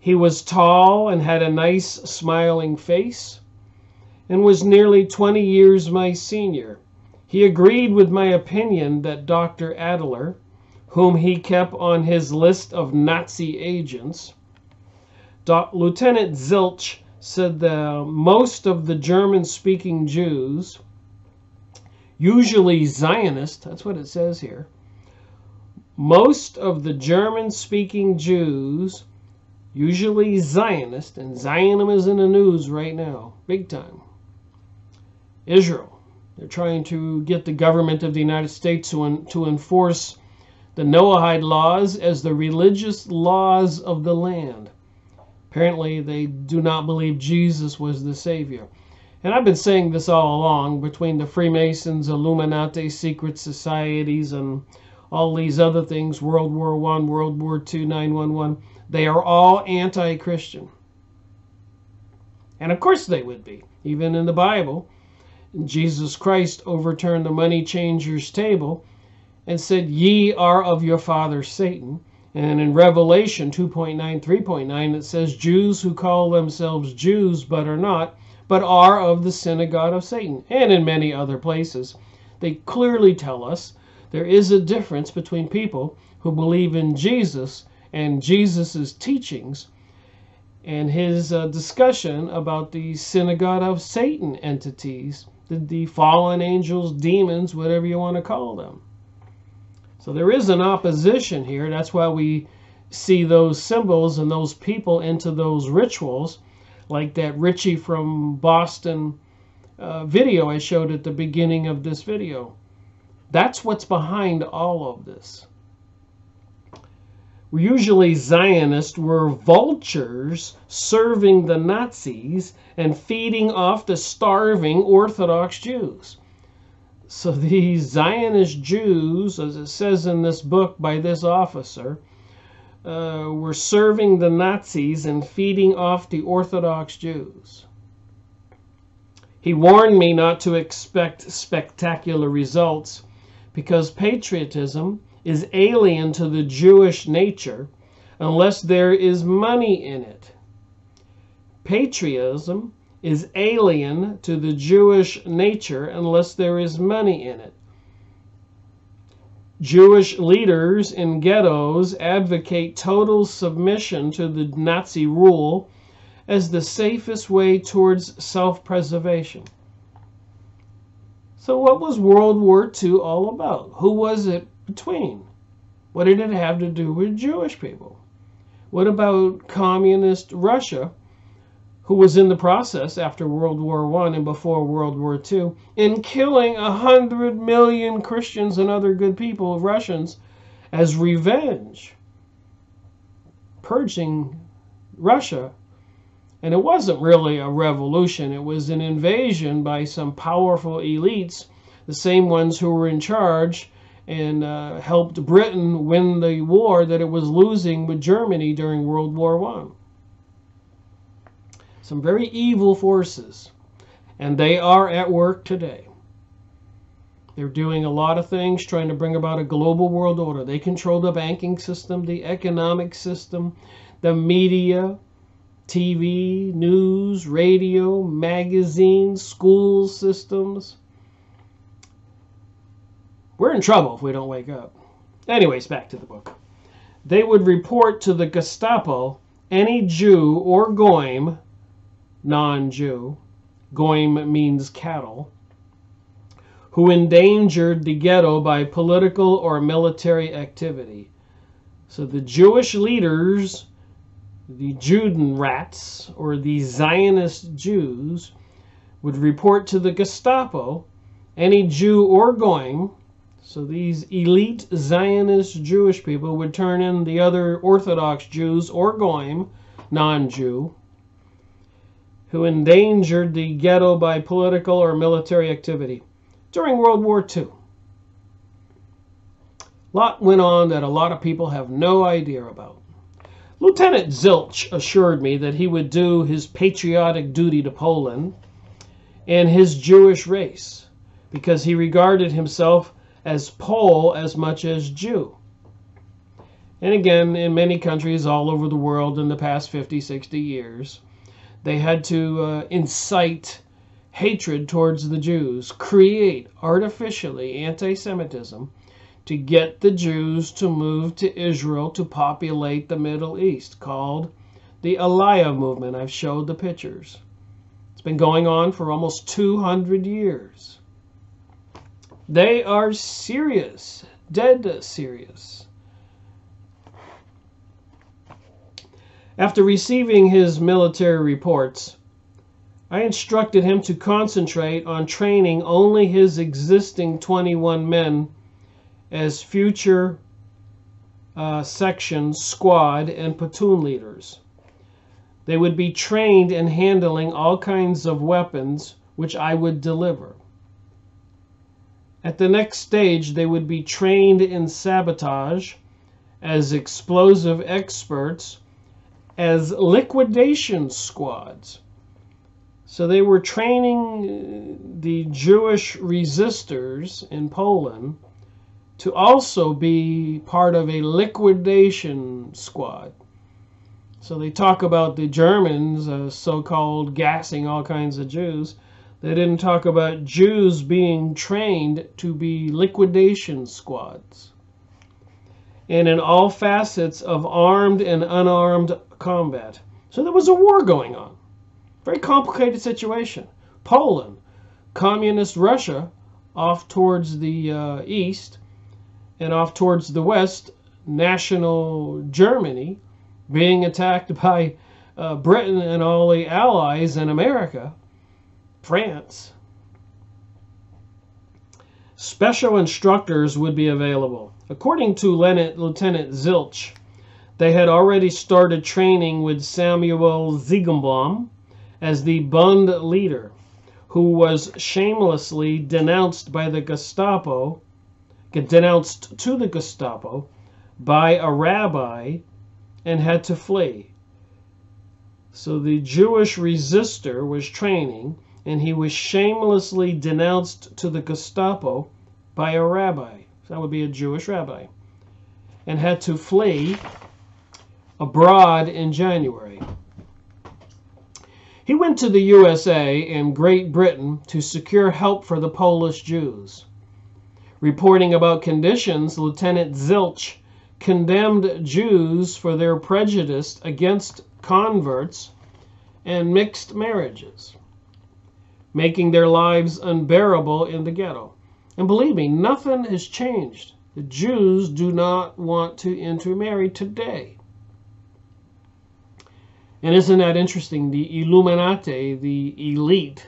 He was tall and had a nice smiling face and was nearly 20 years my senior. He agreed with my opinion that Dr. Adler, whom he kept on his list of Nazi agents, Lieutenant Zilch said that most of the German-speaking Jews, usually Zionist, that's what it says here, most of the German-speaking Jews, usually Zionist, and Zionism is in the news right now, big time. Israel, they're trying to get the government of the United States to enforce the Noahide laws as the religious laws of the land. Apparently, they do not believe Jesus was the Savior. And I've been saying this all along, between the Freemasons, Illuminati, secret societies, and all these other things, World War I, World War II, 9/11, they are all anti-Christian. And of course they would be. Even in the Bible, Jesus Christ overturned the money changers' table and said, "Ye are of your father Satan." And in Revelation 2.9, 3.9, it says, "Jews who call themselves Jews but are not, but are of the synagogue of Satan." And in many other places, they clearly tell us there is a difference between people who believe in Jesus and Jesus' teachings and his discussion about the synagogue of Satan entities, the fallen angels, demons, whatever you want to call them. So there is an opposition here. That's why we see those symbols and those people into those rituals, like that Richie from Boston video I showed at the beginning of this video. That's what's behind all of this. Usually Zionists were vultures serving the Nazis and feeding off the starving Orthodox Jews. So these Zionist Jews, as it says in this book by this officer, were serving the Nazis and feeding off the Orthodox Jews. He warned me not to expect spectacular results because patriotism is alien to the Jewish nature unless there is money in it. Patriotism is alien to the Jewish nature unless there is money in it. Jewish leaders in ghettos advocate total submission to the Nazi rule as the safest way towards self-preservation. So what was World War II all about? Who was it between? What did it have to do with Jewish people? What about communist Russia, who was in the process after World War I and before World War II in killing 100 million Christians and other good people, Russians, as revenge, purging Russia? And it wasn't really a revolution. It was an invasion by some powerful elites, the same ones who were in charge and helped Britain win the war that it was losing with Germany during World War I. Some very evil forces, and they are at work today. They're doing a lot of things, trying to bring about a global world order. They control the banking system, the economic system, the media, TV, news, radio, magazines, school systems. We're in trouble if we don't wake up. Anyways, back to the book. They would report to the Gestapo any Jew or Goyim, non-Jew, Goyim means cattle, who endangered the ghetto by political or military activity. So the Jewish leaders, the Judenrats, or the Zionist Jews, would report to the Gestapo any Jew or Goyim. So these elite Zionist Jewish people would turn in the other Orthodox Jews or Goyim, non-Jew, who endangered the ghetto by political or military activity during World War II. A lot went on that a lot of people have no idea about. Lieutenant Zilch assured me that he would do his patriotic duty to Poland and his Jewish race because he regarded himself as Pole as much as Jew. And again, in many countries all over the world in the past 50, 60 years, they had to incite hatred towards the Jews, create artificially anti-Semitism to get the Jews to move to Israel to populate the Middle East, called the Aliyah movement. I've showed the pictures. It's been going on for almost 200 years. They are serious, dead serious. After receiving his military reports, I instructed him to concentrate on training only his existing 21 men as future section, squad, and platoon leaders. They would be trained in handling all kinds of weapons, which I would deliver. At the next stage, they would be trained in sabotage, as explosive experts, as liquidation squads. So they were training the Jewish resistors in Poland to also be part of a liquidation squad. So they talk about the Germans so-called gassing all kinds of Jews. They didn't talk about Jews being trained to be liquidation squads. And in all facets of armed and unarmed combat. So there was a war going on. Very complicated situation. Poland, communist Russia, off towards the east, and off towards the west, national Germany, being attacked by Britain and all the allies in America, France. Special instructors would be available. According to Lieutenant Zilch, they had already started training with Samuel Ziegenbaum as the Bund leader, who was shamelessly denounced to the Gestapo by a rabbi and had to flee. So the Jewish resistor was training, and he was shamelessly denounced to the Gestapo by a rabbi. That would be a Jewish rabbi. And had to flee abroad in January. He went to the USA and Great Britain to secure help for the Polish Jews. Reporting about conditions, Lieutenant Zilch condemned Jews for their prejudice against converts and mixed marriages, making their lives unbearable in the ghetto. And believe me, nothing has changed. The Jews do not want to intermarry today. And isn't that interesting? The Illuminati, the elite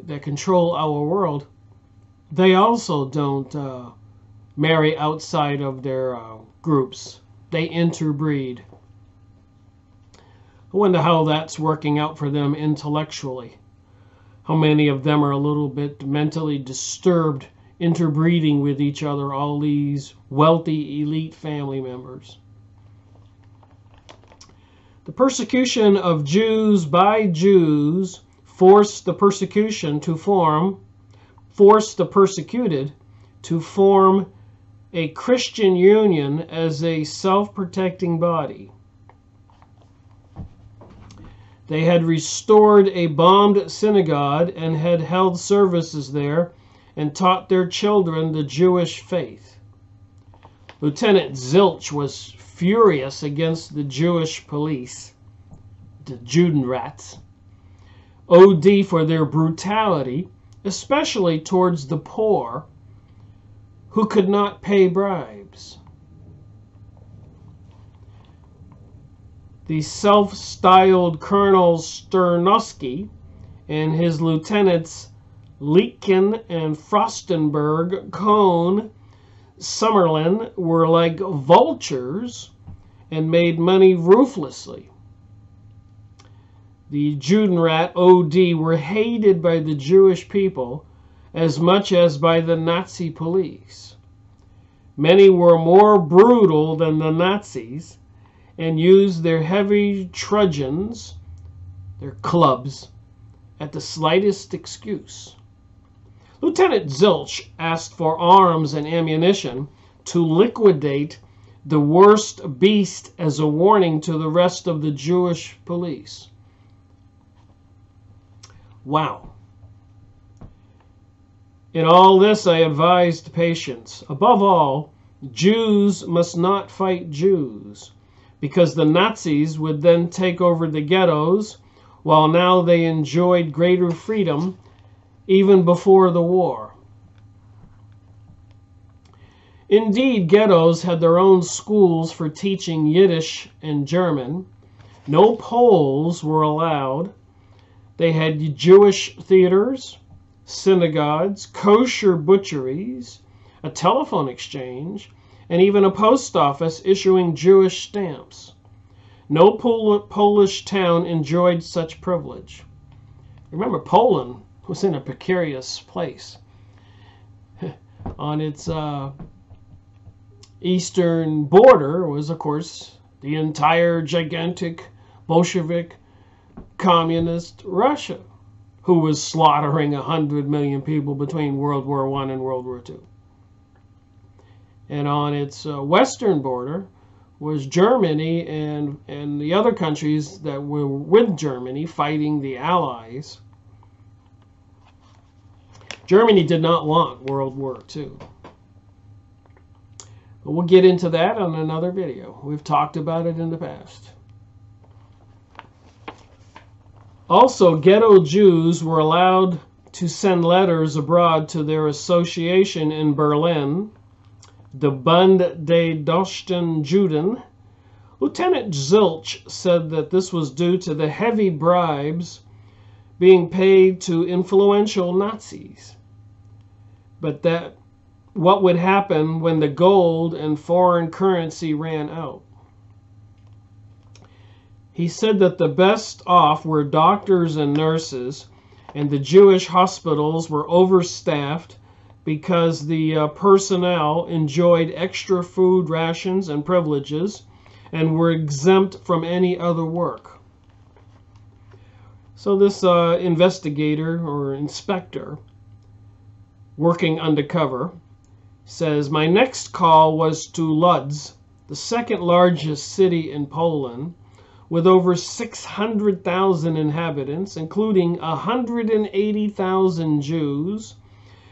that control our world, they also don't marry outside of their groups. They interbreed. I wonder how that's working out for them intellectually. How many of them are a little bit mentally disturbed, interbreeding with each other, all these wealthy elite family members. The persecution of Jews by Jews forced the persecuted to form a Christian union as a self-protecting body. They had restored a bombed synagogue and had held services there and taught their children the Jewish faith. Lieutenant Zilch was furious against the Jewish police, the Judenrats, OD for their brutality, especially towards the poor who could not pay bribes. The self-styled Colonel Sternowski and his lieutenants Lietken and Frostenberg, Cohn, Summerlin were like vultures and made money ruthlessly. The Judenrat OD were hated by the Jewish people as much as by the Nazi police. Many were more brutal than the Nazis and used their heavy truncheons, their clubs, at the slightest excuse. Lieutenant Zilch asked for arms and ammunition to liquidate the worst beast as a warning to the rest of the Jewish police. Wow. In all this, I advised patience. Above all, Jews must not fight Jews, because the Nazis would then take over the ghettos, while now they enjoyed greater freedom even before the war. Indeed, ghettos had their own schools for teaching Yiddish and German. No Poles were allowed. They had Jewish theaters, synagogues, kosher butcheries, a telephone exchange, and even a post office issuing Jewish stamps. No Polish town enjoyed such privilege. Remember, Poland was in a precarious place. On its eastern border was, of course, the entire gigantic Bolshevik communist Russia, who was slaughtering 100 million people between World War I and World War II. And on its western border was Germany and the other countries that were with Germany fighting the Allies. Germany did not want World War II. But we'll get into that on another video. We've talked about it in the past. Also, ghetto Jews were allowed to send letters abroad to their association in Berlin, the Bund der Deutschen Juden. Lieutenant Zilch said that this was due to the heavy bribes being paid to influential Nazis, but that what would happen when the gold and foreign currency ran out. He said that the best off were doctors and nurses, and the Jewish hospitals were overstaffed because the personnel enjoyed extra food rations and privileges and were exempt from any other work. So this investigator or inspector working undercover says, my next call was to Lodz, the second largest city in Poland, with over 600,000 inhabitants, including 180,000 Jews.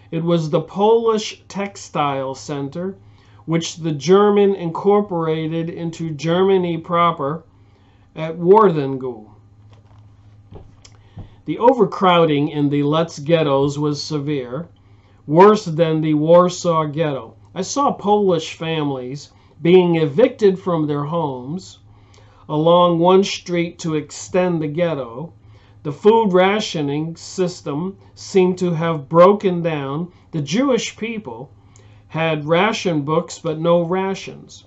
It was the Polish textile center, which the German incorporated into Germany proper at Wardengu. The overcrowding in the Lodz ghettos was severe, worse than the Warsaw ghetto. I saw Polish families being evicted from their homes along one street to extend the ghetto. The food rationing system seemed to have broken down. The Jewish people had ration books but no rations.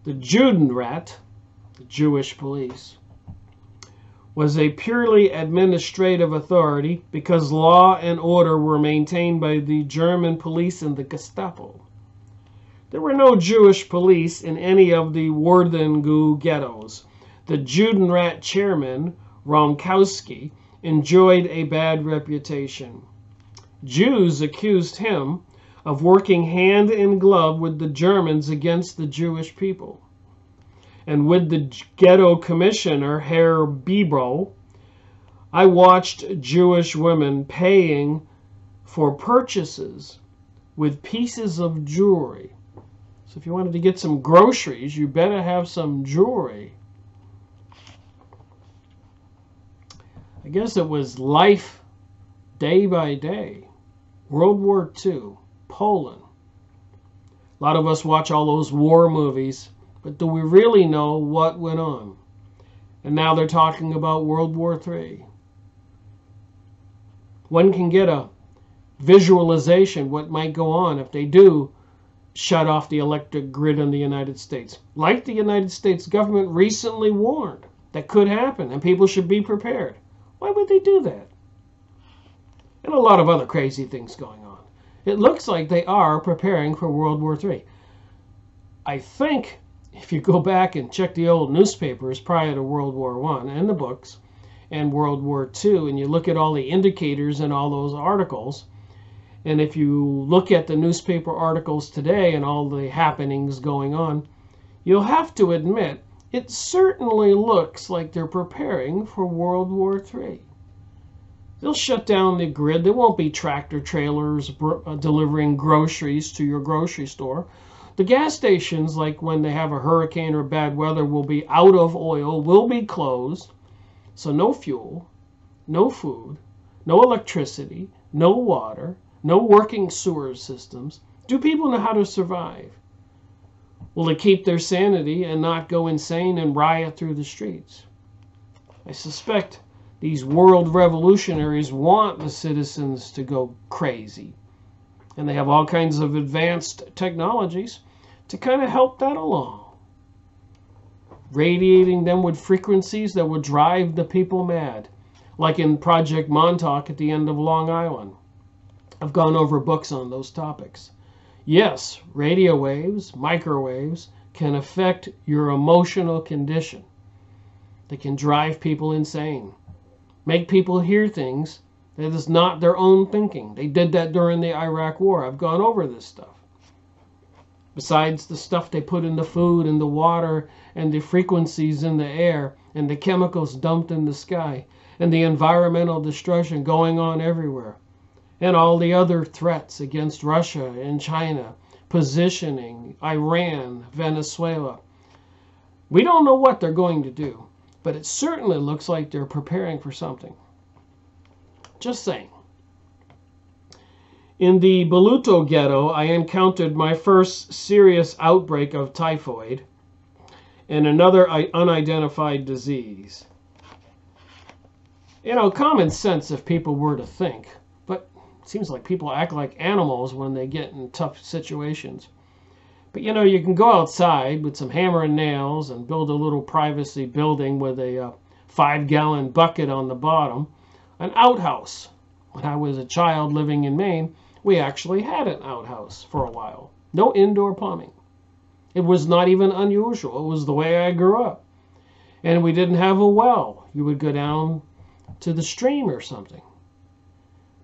The Judenrat, the Jewish police, was a purely administrative authority because law and order were maintained by the German police and the Gestapo. There were no Jewish police in any of the Wardengu ghettos. The Judenrat chairman, Romkowski, enjoyed a bad reputation. Jews accused him of working hand in glove with the Germans against the Jewish people. And with the ghetto commissioner, Herr Bibro, I watched Jewish women paying for purchases with pieces of jewelry. So if you wanted to get some groceries, you better have some jewelry. I guess it was life day by day. World War II, Poland. A lot of us watch all those war movies, but do we really know what went on? And now they're talking about World War III. One can get a visualization what might go on if they do shut off the electric grid in the United States. Like the United States government recently warned that could happen and people should be prepared. Why would they do that? And a lot of other crazy things going on. It looks like they are preparing for World War III. I think if you go back and check the old newspapers prior to World War I and the books and World War II, and you look at all the indicators in all those articles, and if you look at the newspaper articles today and all the happenings going on, you'll have to admit it certainly looks like they're preparing for World War III. They'll shut down the grid. There won't be tractor trailers delivering groceries to your grocery store. The gas stations, like when they have a hurricane or bad weather, will be out of oil, will be closed. So no fuel, no food, no electricity, no water, no working sewer systems. Do people know how to survive? Will they keep their sanity and not go insane and riot through the streets? I suspect these world revolutionaries want the citizens to go crazy. And they have all kinds of advanced technologies to kind of help that along. Radiating them with frequencies that would drive the people mad. Like in Project Montauk at the end of Long Island. I've gone over books on those topics. Yes, radio waves, microwaves, can affect your emotional condition. They can drive people insane. Make people hear things that is not their own thinking. They did that during the Iraq War. I've gone over this stuff. Besides the stuff they put in the food and the water and the frequencies in the air and the chemicals dumped in the sky and the environmental destruction going on everywhere. And all the other threats against Russia and China, positioning, Iran, Venezuela. We don't know what they're going to do, but it certainly looks like they're preparing for something. Just saying. In the Beluto ghetto, I encountered my first serious outbreak of typhoid and another unidentified disease. You know, common sense if people were to think. seems like people act like animals when they get in tough situations. But you know, you can go outside with some hammer and nails and build a little privacy building with a 5-gallon bucket on the bottom, an outhouse. When I was a child living in Maine, we actually had an outhouse for a while. No indoor plumbing. It was not even unusual. It was the way I grew up. And we didn't have a well. You would go down to the stream or something.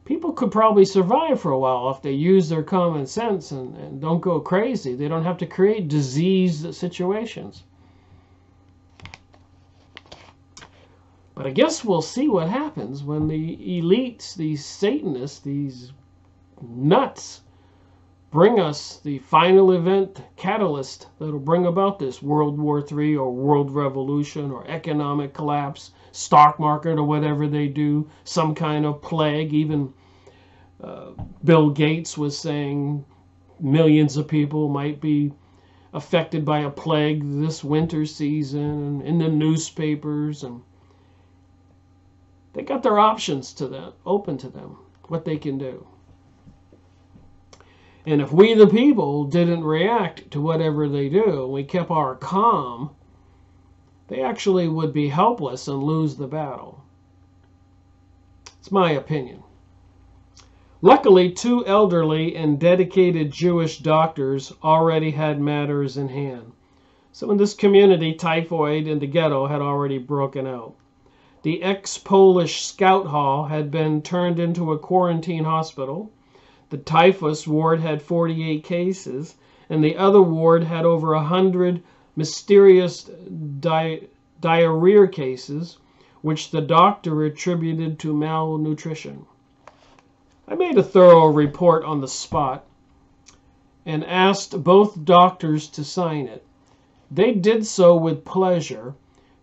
People could probably survive for a while if they use their common sense and don't go crazy. They don't have to create diseased situations. But I guess we'll see what happens when the elites, these Satanists, these nuts, bring us the final event catalyst that'll bring about this World War III or world revolution or economic collapse, stock market or whatever they do, some kind of plague. Even Bill Gates was saying millions of people might be affected by a plague this winter season, and in the newspapers, and they got their options to them, open to them, what they can do. And if we, the people, didn't react to whatever they do, we kept our calm, they actually would be helpless and lose the battle. It's my opinion. Luckily, 2 elderly and dedicated Jewish doctors already had matters in hand. So in this community, typhoid in the ghetto had already broken out. The ex-Polish Scout Hall had been turned into a quarantine hospital. The typhus ward had 48 cases, and the other ward had over 100 mysterious diarrhea cases, which the doctor attributed to malnutrition. I made a thorough report on the spot and asked both doctors to sign it. They did so with pleasure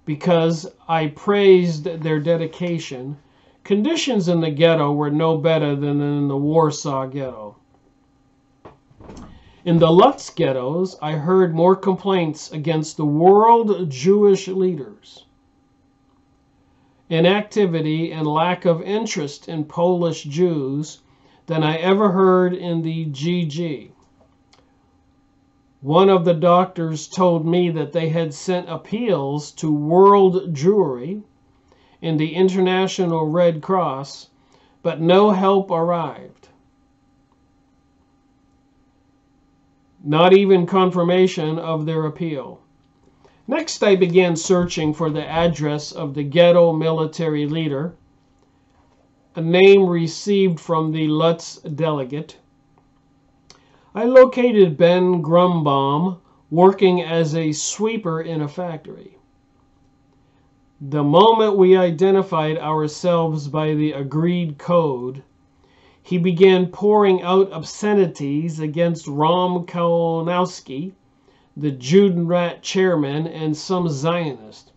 because I praised their dedication. Conditions in the ghetto were no better than in the Warsaw Ghetto. In the Lutz ghettos, I heard more complaints against the world Jewish leaders, inactivity and lack of interest in Polish Jews than I ever heard in the GG. One of the doctors told me that they had sent appeals to World Jewry and the International Red Cross, but no help arrived. Not even confirmation of their appeal. Next, I began searching for the address of the ghetto military leader, a name received from the Lutz delegate. I located Ben Grumbaum working as a sweeper in a factory. The moment we identified ourselves by the agreed code, he began pouring out obscenities against Rom Kalinowski, the Judenrat chairman, and some Zionists.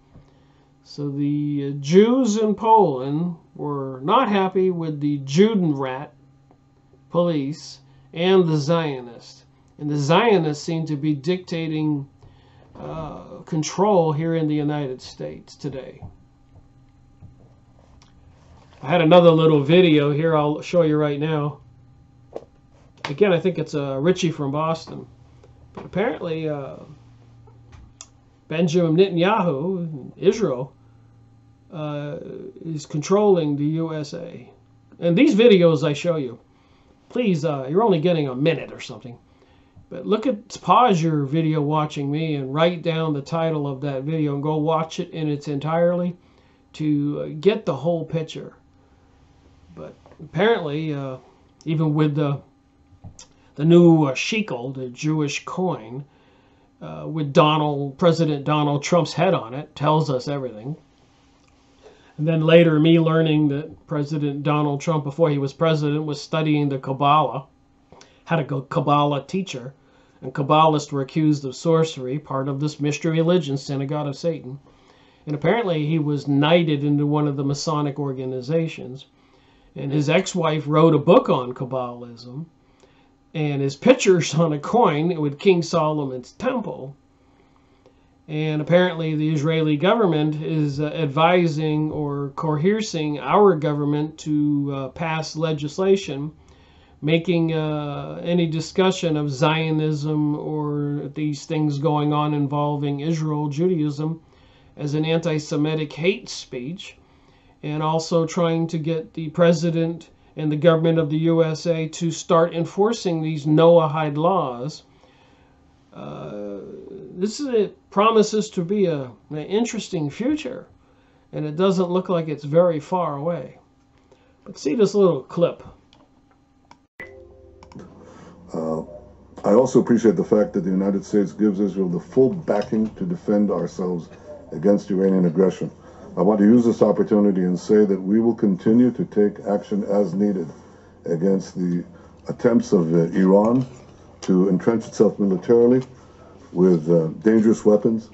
So the Jews in Poland were not happy with the Judenrat police and the Zionists. And the Zionists seem to be dictating control here in the United States today. I had another little video here I'll show you right now. Again, I think it's Richie from Boston. But apparently, Benjamin Netanyahu, Israel, is controlling the USA. And these videos I show you, please, you're only getting a minute or something. But pause your video watching me and write down the title of that video and go watch it in its entirety to get the whole picture. But apparently, even with the new shekel, the Jewish coin, with President Donald Trump's head on it, tells us everything. And then later, me learning that President Donald Trump, before he was president, was studying the Kabbalah, had a Kabbalah teacher, and Kabbalists were accused of sorcery, part of this mystery religion, synagogue of Satan. And apparently he was knighted into one of the Masonic organizations. And his ex-wife wrote a book on Kabbalism, and his picture's on a coin with King Solomon's temple. And apparently the Israeli government is advising or coercing our government to pass legislation making any discussion of Zionism or these things going on involving Israel, Judaism, as an anti-Semitic hate speech, and also trying to get the president and the government of the USA to start enforcing these Noahide laws. It promises to be an interesting future, and it doesn't look like it's very far away. But see this little clip. I also appreciate the fact that the United States gives Israel the full backing to defend ourselves against Iranian aggression. I want to use this opportunity and say that we will continue to take action as needed against the attempts of Iran to entrench itself militarily with dangerous weapons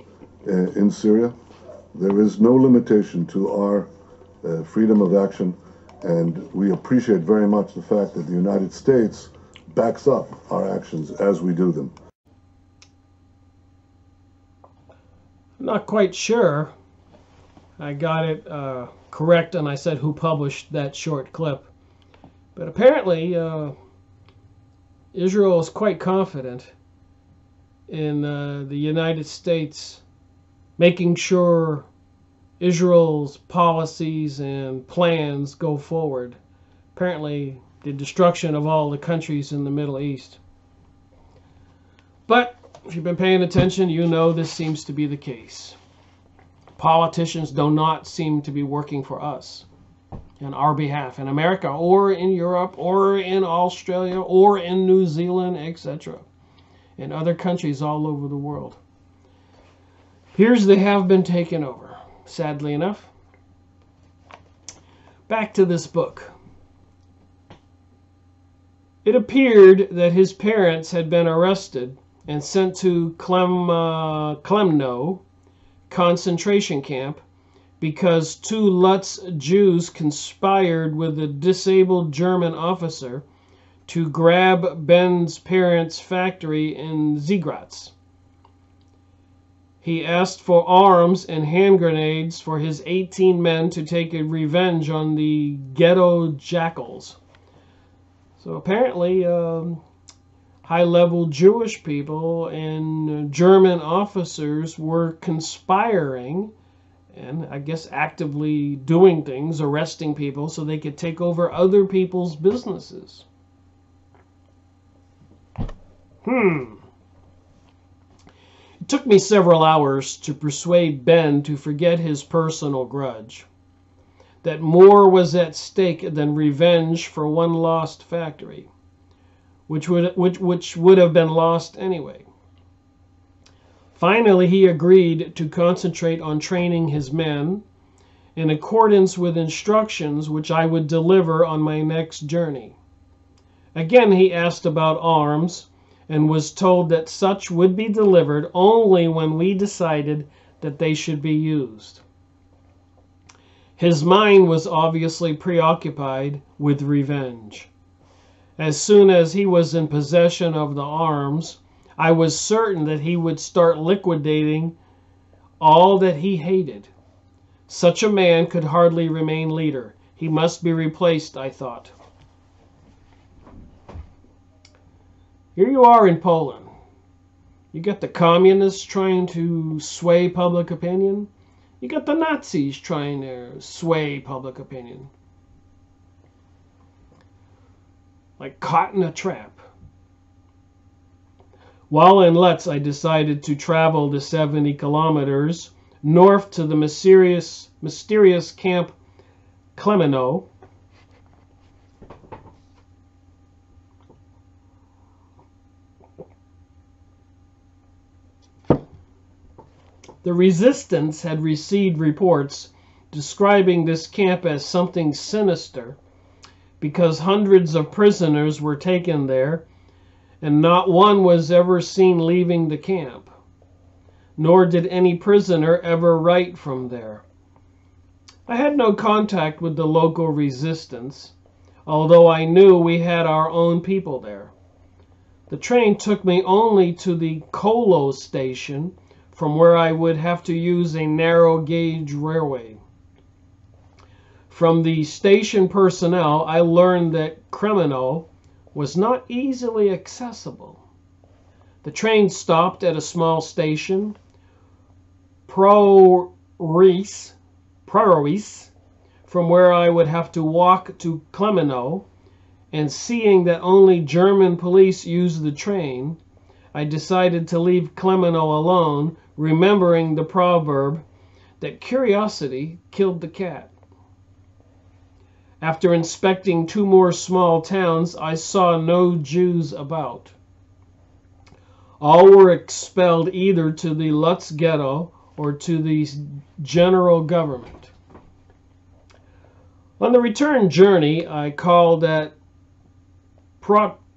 in Syria. There is no limitation to our freedom of action, and we appreciate very much the fact that the United States backs up our actions as we do them. I'm not quite sure I got it correct, and I said who published that short clip. But apparently, Israel is quite confident in the United States making sure Israel's policies and plans go forward. Apparently, the destruction of all the countries in the Middle East. But if you've been paying attention, you know this seems to be the case. Politicians do not seem to be working for us on our behalf in America or in Europe or in Australia or in New Zealand, etc. and other countries all over the world. Appears they have been taken over, sadly enough. Back to this book. It appeared that his parents had been arrested and sent to Klemno concentration camp because two Lutz Jews conspired with a disabled German officer to grab Ben's parents' factory in Zegratz. He asked for arms and hand grenades for his 18 men to take a revenge on the ghetto jackals. So apparently, high-level Jewish people and German officers were conspiring and I guess actively doing things, arresting people so they could take over other people's businesses. It took me several hours to persuade Ben to forget his personal grudge, that more was at stake than revenge for one lost factory, which would have been lost anyway. Finally, he agreed to concentrate on training his men in accordance with instructions which I would deliver on my next journey. Again, he asked about arms and was told that such would be delivered only when we decided that they should be used. His mind was obviously preoccupied with revenge. As soon as he was in possession of the arms, I was certain that he would start liquidating all that he hated. Such a man could hardly remain leader. He must be replaced, I thought. Here you are in Poland. You got the communists trying to sway public opinion. You got the Nazis trying to sway public opinion. Like caught in a trap. While in Lutz, I decided to travel the 70 kilometers north to the mysterious Camp Klemno. The resistance had received reports describing this camp as something sinister because hundreds of prisoners were taken there and not one was ever seen leaving the camp, nor did any prisoner ever write from there. I had no contact with the local resistance, although I knew we had our own people there. The train took me only to the Kolo station, from where I would have to use a narrow gauge railway. From the station personnel, I learned that Klemno was not easily accessible. The train stopped at a small station, Proris, from where I would have to walk to Klemeno, and seeing that only German police used the train, I decided to leave Klemeno alone, remembering the proverb that curiosity killed the cat. After inspecting 2 more small towns, I saw no Jews about. All were expelled either to the Lutz ghetto or to the general government. On the return journey, I called at Protokov,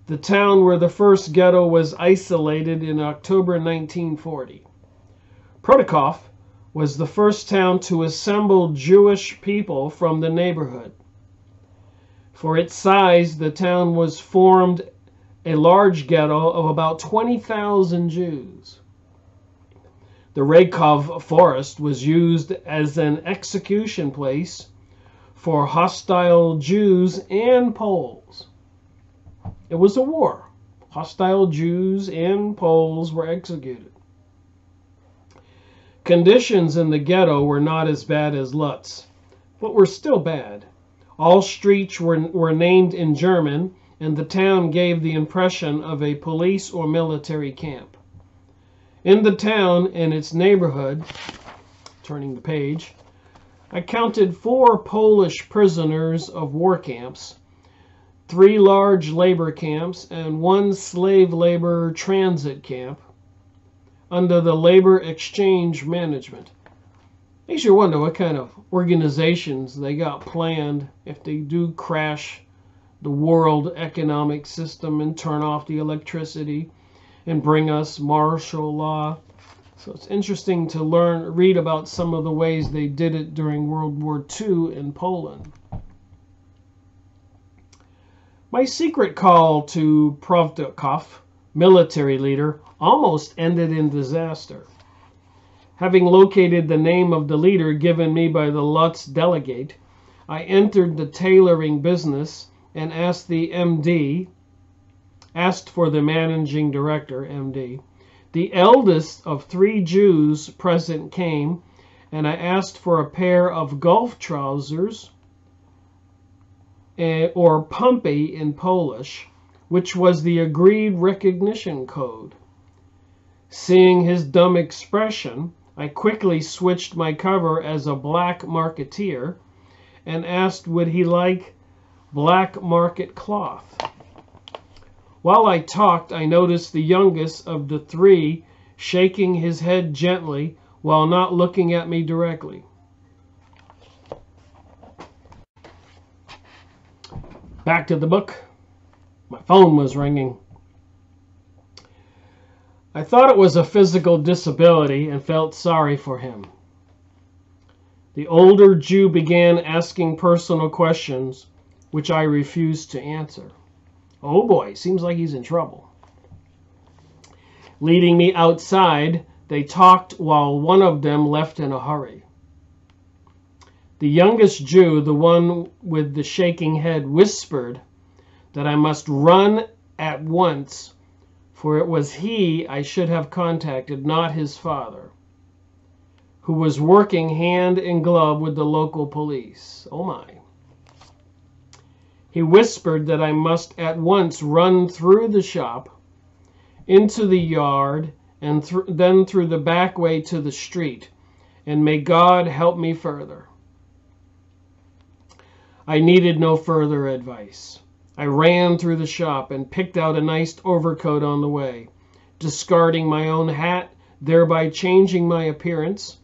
the town where the first ghetto was isolated in October 1940. Protokov was the first town to assemble Jewish people from the neighborhood. For its size, the town was formed a large ghetto of about 20,000 Jews. The Rakov forest was used as an execution place for hostile Jews and Poles. It was a war. Hostile Jews and Poles were executed. Conditions in the ghetto were not as bad as Lutz, but were still bad. All streets were named in German, and the town gave the impression of a police or military camp. In the town and its neighborhood, turning the page, I counted 4 Polish prisoners of war camps, 3 large labor camps, and 1 slave labor transit camp under the labor exchange management. Makes you wonder what kind of organizations they got planned if they do crash the world economic system and turn off the electricity and bring us martial law. So it's interesting to read about some of the ways they did it during World War II in Poland. My secret call to Protokov, military leader, almost ended in disaster. Having located the name of the leader given me by the Lutz delegate, I entered the tailoring business and asked for the managing director, MD. The eldest of 3 Jews present came, and I asked for a pair of golf trousers, or pumpy in Polish, which was the agreed recognition code. Seeing his dumb expression, I quickly switched my cover as a black marketeer and asked would he like black market cloth. While I talked, I noticed the youngest of the 3 shaking his head gently while not looking at me directly. Back to the book. My phone was ringing. I thought it was a physical disability and felt sorry for him. The older Jew began asking personal questions, which I refused to answer. Oh boy, seems like he's in trouble. Leading me outside, they talked while one of them left in a hurry. The youngest Jew, the one with the shaking head, whispered that I must run at once, for it was he I should have contacted, not his father, who was working hand in glove with the local police. Oh my. He whispered that I must at once run through the shop, into the yard, and then through the back way to the street, and may God help me further. I needed no further advice. I ran through the shop and picked out a nice overcoat on the way, discarding my own hat, thereby changing my appearance,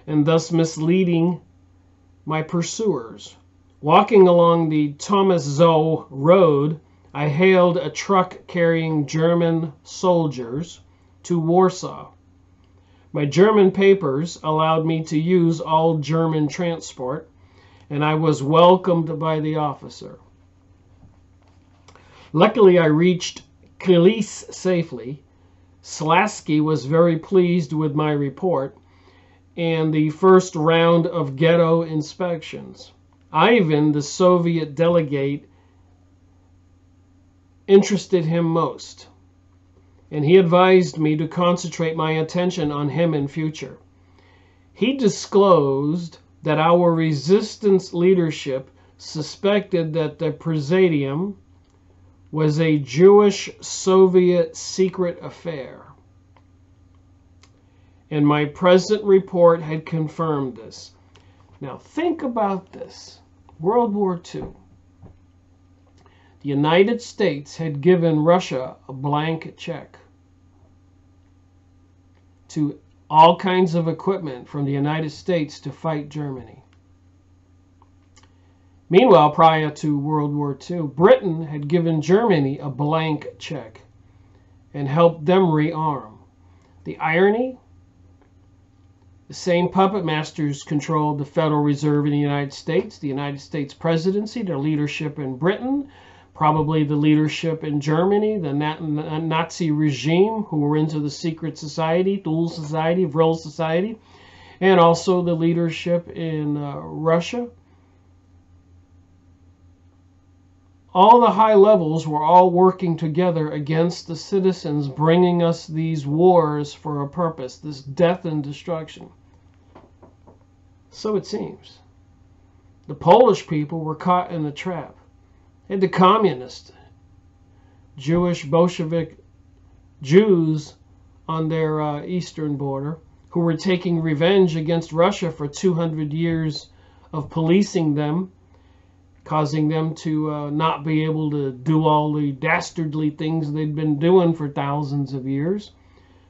and thus misleading my pursuers. Walking along the Thomas Zoe Road, I hailed a truck carrying German soldiers to Warsaw. My German papers allowed me to use all German transport, and I was welcomed by the officer. Luckily, I reached Kilice safely. Slasky was very pleased with my report and the first round of ghetto inspections. Ivan, the Soviet delegate, interested him most, and he advised me to concentrate my attention on him in future. He disclosed that our resistance leadership suspected that the Presidium was a Jewish-Soviet secret affair, and my present report had confirmed this. Now think about this. World War II. The United States had given Russia a blank check to all kinds of equipment from the United States to fight Germany. Meanwhile, prior to World War II, Britain had given Germany a blank check and helped them rearm. The irony? The same puppet masters controlled the Federal Reserve in the United States presidency, their leadership in Britain, probably the leadership in Germany, the Nazi regime, who were into the secret society, Thule Society, Vril Society, and also the leadership in Russia. All the high levels were all working together against the citizens, bringing us these wars for a purpose, this death and destruction. So it seems. The Polish people were caught in the trap. And the communist, Jewish Bolshevik Jews on their eastern border, who were taking revenge against Russia for 200 years of policing them, causing them to not be able to do all the dastardly things they'd been doing for thousands of years.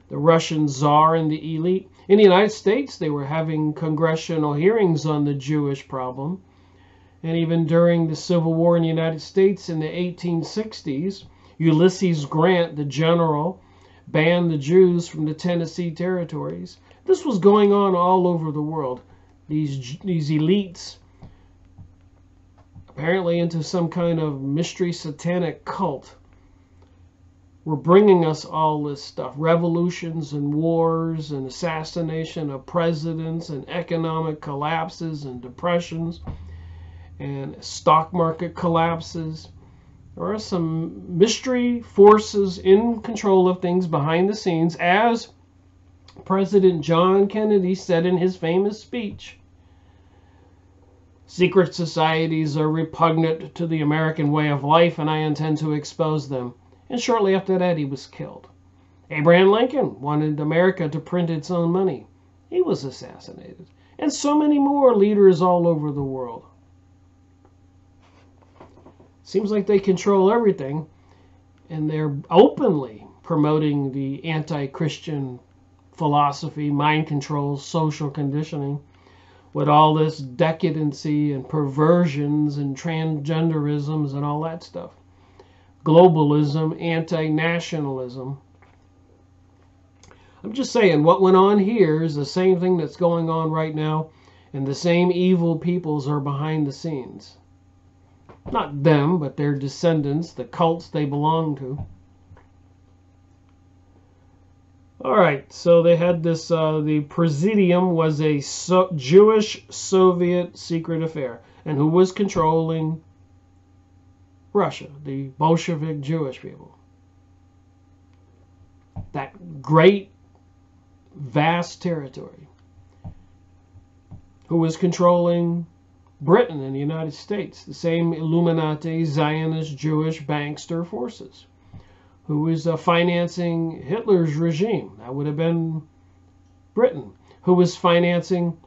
The Russian Tsar and the elite. In the United States, they were having congressional hearings on the Jewish problem. And even during the Civil War in the United States in the 1860s, Ulysses Grant, the general, banned the Jews from the Tennessee territories. This was going on all over the world. These elites, apparently into some kind of mystery satanic cult, were bringing us all this stuff. Revolutions and wars and assassination of presidents and economic collapses and depressions and stock market collapses. There are some mystery forces in control of things behind the scenes, as President John Kennedy said in his famous speech. Secret societies are repugnant to the American way of life, and I intend to expose them. And shortly after that, he was killed. Abraham Lincoln wanted America to print its own money. He was assassinated. And so many more leaders all over the world. Seems like they control everything, and they're openly promoting the anti-Christian philosophy, mind control, social conditioning, with all this decadency and perversions and transgenderisms and all that stuff. Globalism, anti-nationalism. I'm just saying, what went on here is the same thing that's going on right now, and the same evil peoples are behind the scenes. Not them, but their descendants, the cults they belong to. All right, so they had this, the Presidium was a Jewish-Soviet secret affair. And who was controlling Russia? The Bolshevik Jewish people. That great, vast territory. Who was controlling Britain and the United States? The same Illuminati, Zionist, Jewish bankster forces. Who was financing Hitler's regime? That would have been Britain. Who was financing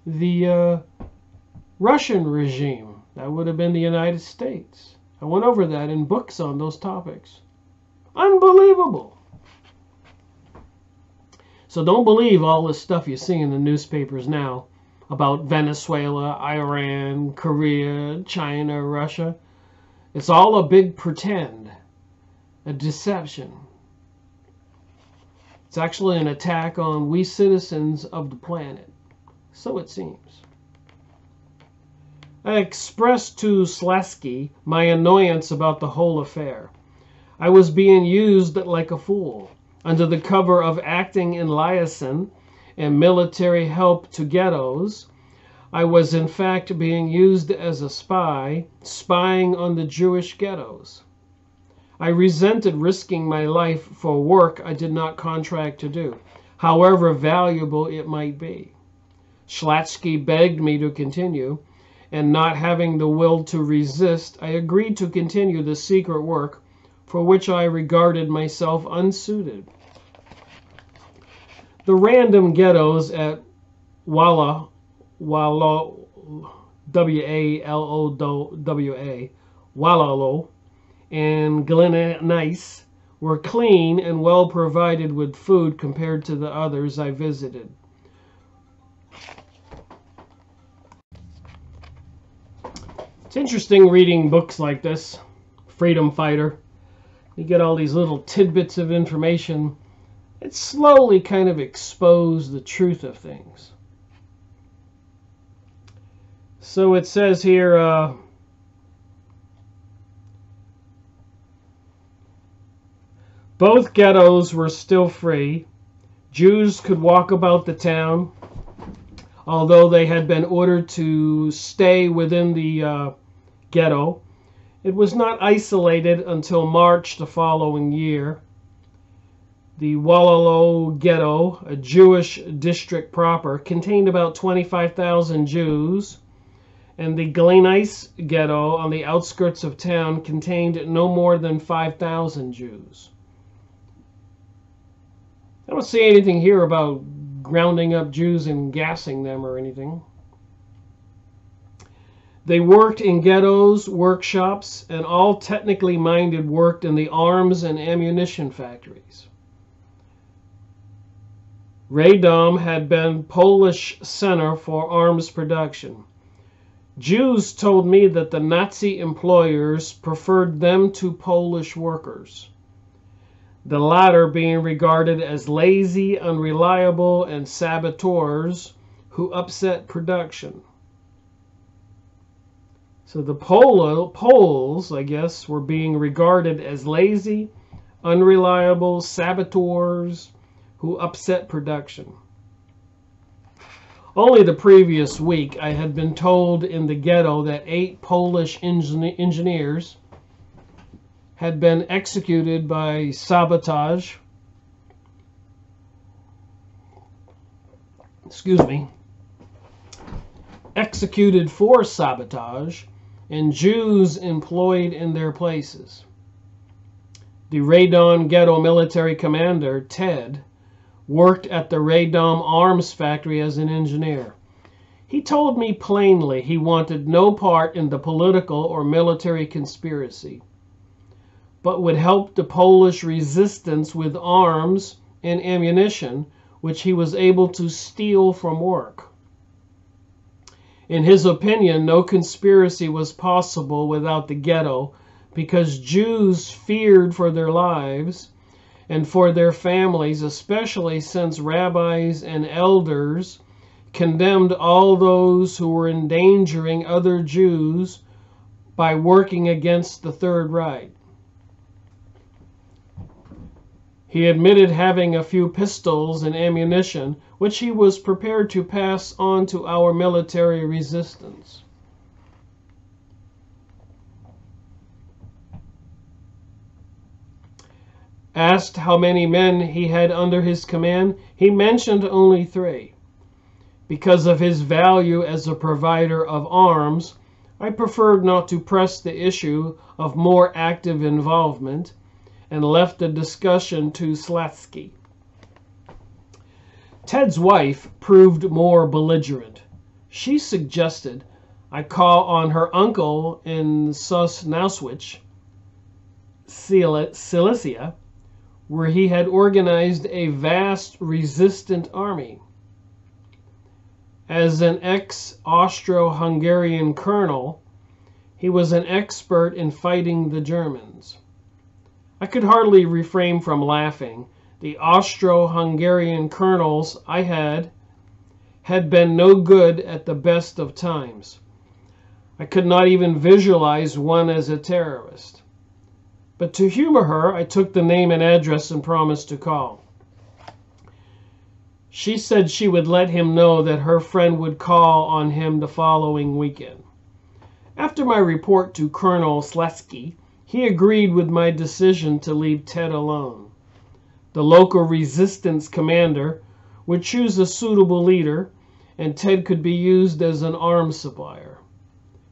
the Russian regime? That would have been the United States. I went over that in books on those topics. Unbelievable. So don't believe all this stuff you see in the newspapers now about Venezuela, Iran, Korea, China, Russia. It's all a big pretend. A deception. It's actually an attack on we citizens of the planet. So it seems. I expressed to Slesky my annoyance about the whole affair. I was being used like a fool, under the cover of acting in liaison and military help to ghettos. I was in fact being used as a spy, spying on the Jewish ghettos. I resented risking my life for work I did not contract to do, however valuable it might be. Schlatsky begged me to continue, and not having the will to resist, I agreed to continue the secret work for which I regarded myself unsuited. The random ghettos at Walla, W-A-L-O-W-A, Wallalo, and Glenice were clean and well provided with food compared to the others I visited. It's interesting reading books like this, Freedom Fighter. You get all these little tidbits of information. It slowly kind of exposed the truth of things. So it says here, both ghettos were still free. Jews could walk about the town, although they had been ordered to stay within the ghetto. It was not isolated until March the following year. The Wallalo ghetto, a Jewish district proper, contained about 25,000 Jews, and the Glenice ghetto on the outskirts of town contained no more than 5,000 Jews. I don't see anything here about grounding up Jews and gassing them or anything. They worked in ghettos, workshops, and all technically minded worked in the arms and ammunition factories. Radom had been Polish center for arms production. Jews told me that the Nazi employers preferred them to Polish workers, the latter being regarded as lazy, unreliable, and saboteurs who upset production. So the Poles, I guess, were being regarded as lazy, unreliable, saboteurs who upset production. Only the previous week, I had been told in the ghetto that 8 Polish engineers had been executed by sabotage. Executed for sabotage, and Jews employed in their places. The Radom ghetto military commander, Ted, worked at the Radom arms factory as an engineer. He told me plainly he wanted no part in the political or military conspiracy, but would help the Polish resistance with arms and ammunition, which he was able to steal from work. In his opinion, no conspiracy was possible without the ghetto, because Jews feared for their lives and for their families, especially since rabbis and elders condemned all those who were endangering other Jews by working against the Third Reich. He admitted having a few pistols and ammunition, which he was prepared to pass on to our military resistance. Asked how many men he had under his command, he mentioned only 3. Because of his value as a provider of arms, I preferred not to press the issue of more active involvement and left the discussion to Schlatsky. Ted's wife proved more belligerent. She suggested I call on her uncle in Sosnowswich, Silesia, where he had organized a vast resistant army. As an ex-Austro-Hungarian colonel, he was an expert in fighting the Germans. I could hardly refrain from laughing. The Austro-Hungarian colonels I had been no good at the best of times. I could not even visualize one as a terrorist. But to humor her, I took the name and address and promised to call. She said she would let him know that her friend would call on him the following weekend. After my report to Colonel Slatsky, he agreed with my decision to leave Ted alone. The local resistance commander would choose a suitable leader, and Ted could be used as an arms supplier.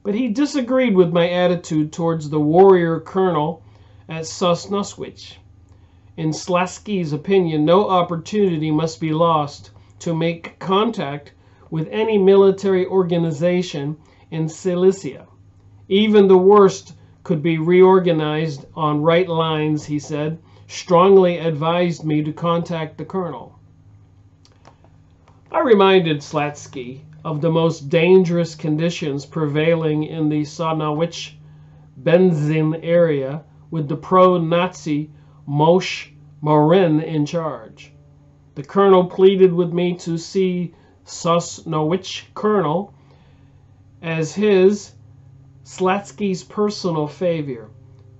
But he disagreed with my attitude towards the warrior colonel at Sosnowiec. In Slatsky's opinion, no opportunity must be lost to make contact with any military organization in Silesia. Even the worst could be reorganized on right lines, he said, strongly advised me to contact the colonel. I reminded Slatsky of the most dangerous conditions prevailing in the Sosnowiec Benzin area with the pro-Nazi Moshe Marin in charge. The colonel pleaded with me to see Sosnowiec colonel as his, Slatsky's personal favor.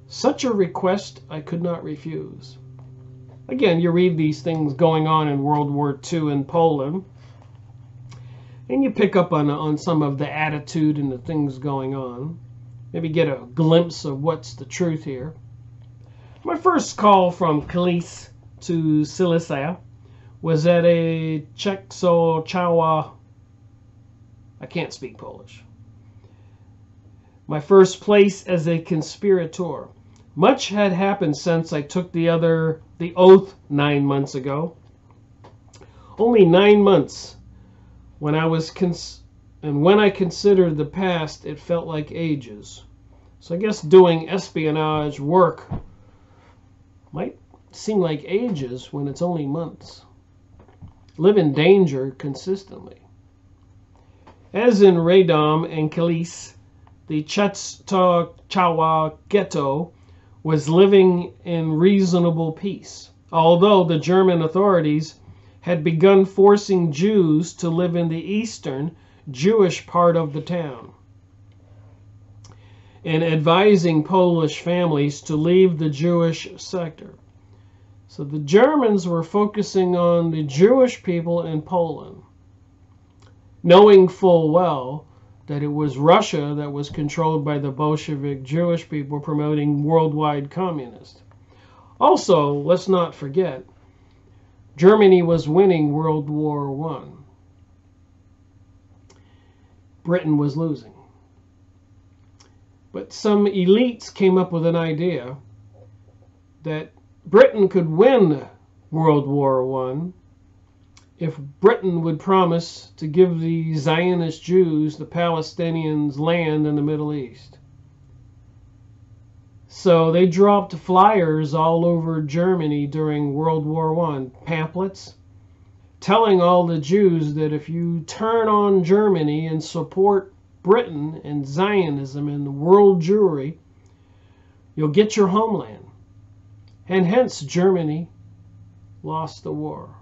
Such a request I could not refuse. Again, you read these things going on in World War II in Poland, and you pick up on some of the attitude and the things going on. Maybe get a glimpse of what's the truth here. My first call from Kalisz to Silesia was at a Czechoslovakia. I can't speak Polish. My first place as a conspirator. Much had happened since I took the oath 9 months ago. Only 9 months. When I considered the past, it felt like ages. So I guess doing espionage work might seem like ages when it's only months. Live in danger consistently. As in Radom and Kalisz, the Czestochowa ghetto was living in reasonable peace, although the German authorities had begun forcing Jews to live in the eastern Jewish part of the town and advising Polish families to leave the Jewish sector. So the Germans were focusing on the Jewish people in Poland, knowing full well that it was Russia that was controlled by the Bolshevik Jewish people promoting worldwide communism. Also, let's not forget, Germany was winning World War I. Britain was losing. But some elites came up with an idea that Britain could win World War I if Britain would promise to give the Zionist Jews, the Palestinians, land in the Middle East. So they dropped flyers all over Germany during World War I, pamphlets, telling all the Jews that if you turn on Germany and support Britain and Zionism and the world Jewry, you'll get your homeland. And hence Germany lost the war.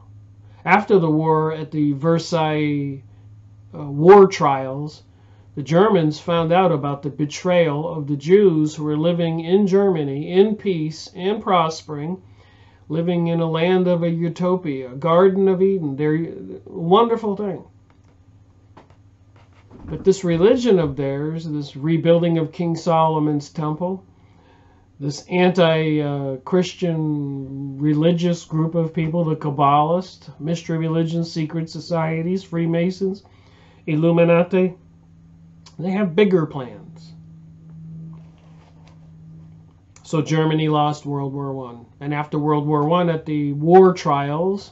After the war, at the Versailles war trials, the Germans found out about the betrayal of the Jews who were living in Germany in peace and prospering, living in a land of a utopia, a Garden of Eden. They're a wonderful thing. But this religion of theirs, this rebuilding of King Solomon's temple, this anti-Christian religious group of people, the Kabbalists, mystery religions, secret societies, Freemasons, Illuminati, they have bigger plans. So Germany lost World War I. And after World War I, at the war trials,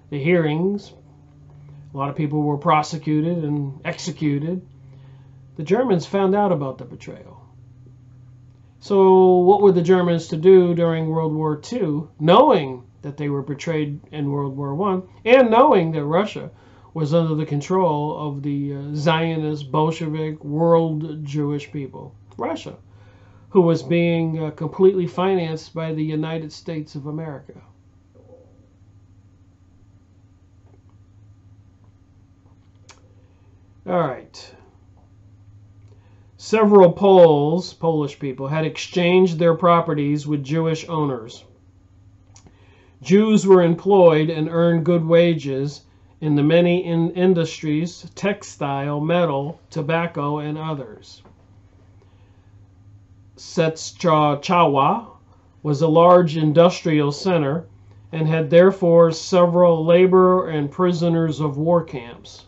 the hearings, a lot of people were prosecuted and executed. The Germans found out about the betrayal. So what were the Germans to do during World War II, knowing that they were betrayed in World War I, and knowing that Russia was under the control of the Zionist, Bolshevik, world Jewish people? Russia, who was being completely financed by the United States of America. All right. Several Poles, Polish people, had exchanged their properties with Jewish owners. Jews were employed and earned good wages in the many industries, textile, metal, tobacco, and others. Setschawa was a large industrial center and had therefore several labor and prisoners of war camps.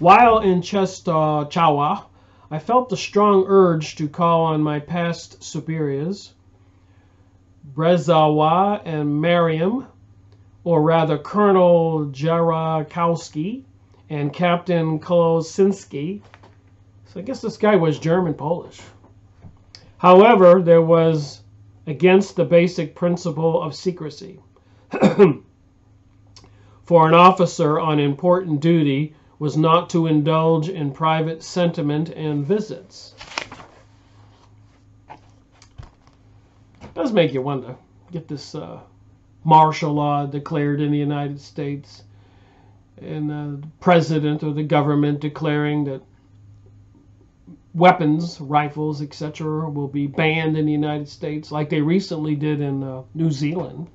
While in Czestochowa, I felt a strong urge to call on my past superiors, Brezowa and Mariam, or rather Colonel Jarakowski and Captain Kolosinski. So I guess this guy was German-Polish. However, there was against the basic principle of secrecy. For an officer on important duty was not to indulge in private sentiment and visits. It does make you wonder. Get this martial law declared in the United States, and the president or the government declaring that weapons, rifles, etc., will be banned in the United States, like they recently did in New Zealand.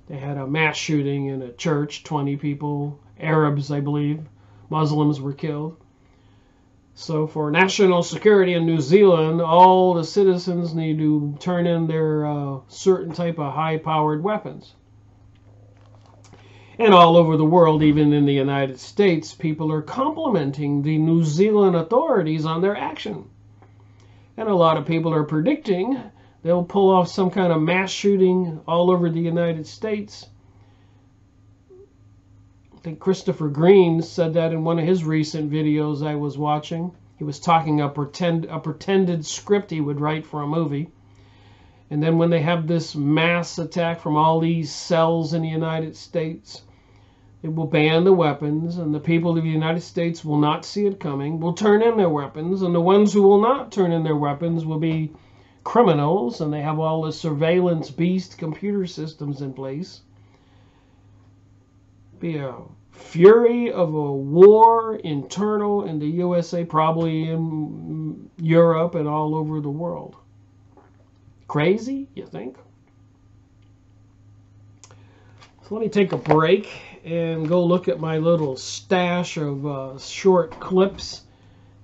They had a mass shooting in a church, 20 people, Arabs, I believe. Muslims were killed. So for national security in New Zealand, all the citizens need to turn in their certain type of high-powered weapons. And all over the world, even in the United States, people are complimenting the New Zealand authorities on their action. And a lot of people are predicting they'll pull off some kind of mass shooting all over the United States. I think Christopher Green said that in one of his recent videos I was watching. He was talking a pretended script he would write for a movie. And then when they have this mass attack from all these cells in the United States, it will ban the weapons, and the people of the United States will not see it coming, will turn in their weapons, and the ones who will not turn in their weapons will be criminals, and they have all the surveillance beast computer systems in place. Be a fury of a war internal in the USA, probably in Europe and all over the world. Crazy, you think? So let me take a break and go look at my little stash of short clips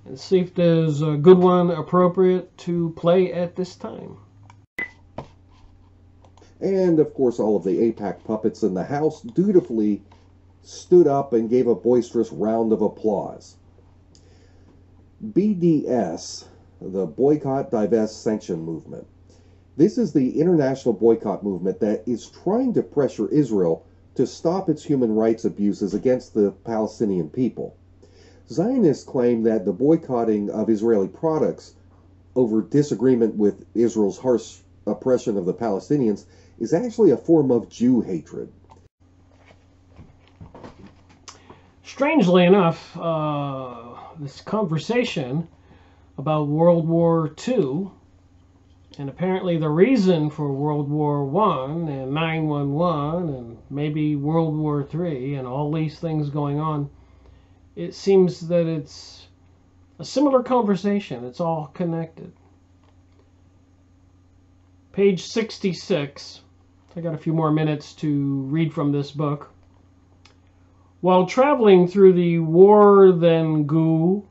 and see if there's a good one appropriate to play at this time. And of course all of the AIPAC puppets in the house dutifully stood up and gave a boisterous round of applause. BDS, the Boycott, Divest, Sanction Movement. This is the international boycott movement that is trying to pressure Israel to stop its human rights abuses against the Palestinian people. Zionists claim that the boycotting of Israeli products over disagreement with Israel's harsh oppression of the Palestinians is actually a form of Jew hatred. Strangely enough, this conversation about World War II, and apparently the reason for World War I and 9/11 and maybe World War III and all these things going on, it seems that it's a similar conversation. It's all connected. Page 66. I got a few more minutes to read from this book. While traveling through the Warthengu,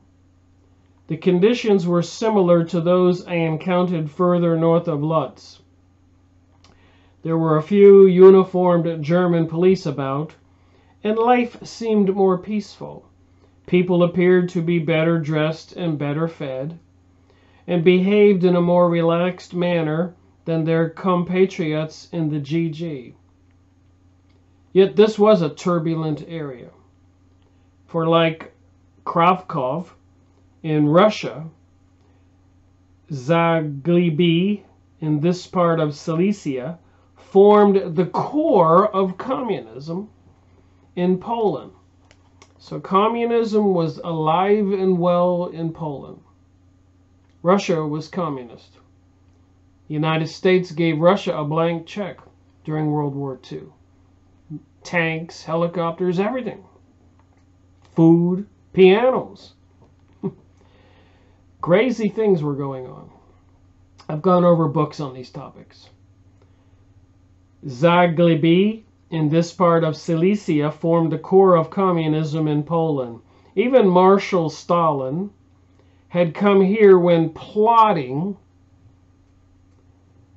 the conditions were similar to those I encountered further north of Lutz. There were a few uniformed German police about, and life seemed more peaceful. People appeared to be better dressed and better fed, and behaved in a more relaxed manner than their compatriots in the GG. Yet this was a turbulent area. For like Krakow in Russia, Zagliby in this part of Silesia formed the core of communism in Poland. So communism was alive and well in Poland. Russia was communist. The United States gave Russia a blank check during World War II. Tanks, helicopters, everything. Food, pianos. Crazy things were going on. I've gone over books on these topics. Zagliby in this part of Silesia formed the core of communism in Poland. Even Marshal Stalin had come here when plotting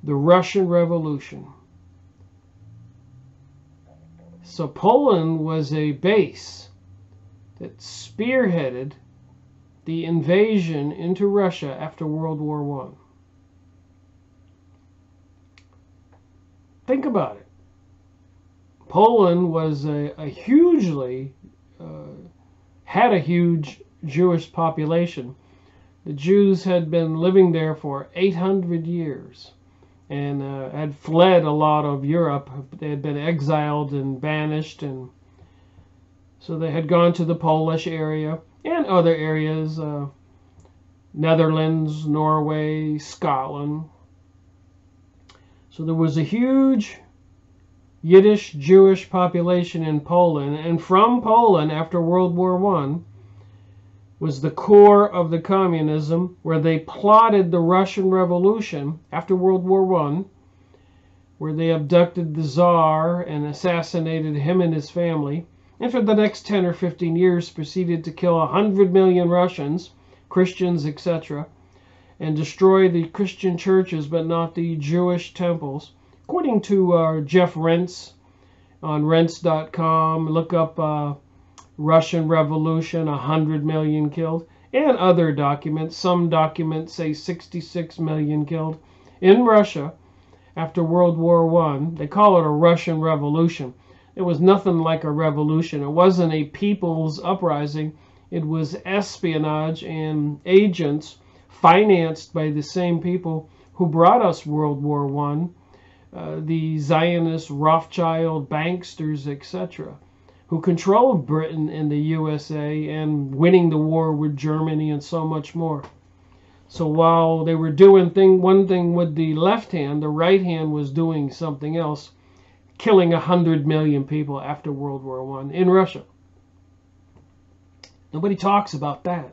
the Russian Revolution. So Poland was a base that spearheaded the invasion into Russia after World War I. Think about it. Poland was a hugely, had a huge Jewish population. The Jews had been living there for 800 years and had fled a lot of Europe. They had been exiled and banished, and so they had gone to the Polish area and other areas, Netherlands, Norway, Scotland. So there was a huge Yiddish Jewish population in Poland, and from Poland after World War I was the core of the communism, where they plotted the Russian Revolution after World War I, where they abducted the Tsar and assassinated him and his family, and for the next 10 or 15 years proceeded to kill 100 million Russians, Christians, etc., and destroy the Christian churches but not the Jewish temples. According to Jeff Rense on Rense.com, look up Russian Revolution, 100 million killed, and other documents. Some documents say 66 million killed in Russia after World War I. They call it a Russian Revolution. It was nothing like a revolution. It wasn't a people's uprising. It was espionage and agents financed by the same people who brought us World War I, the Zionist Rothschild banksters, etc., who controlled Britain and the USA and winning the war with Germany and so much more. So while they were doing one thing with the left hand, the right hand was doing something else, killing 100 million people after World War I in Russia. Nobody talks about that.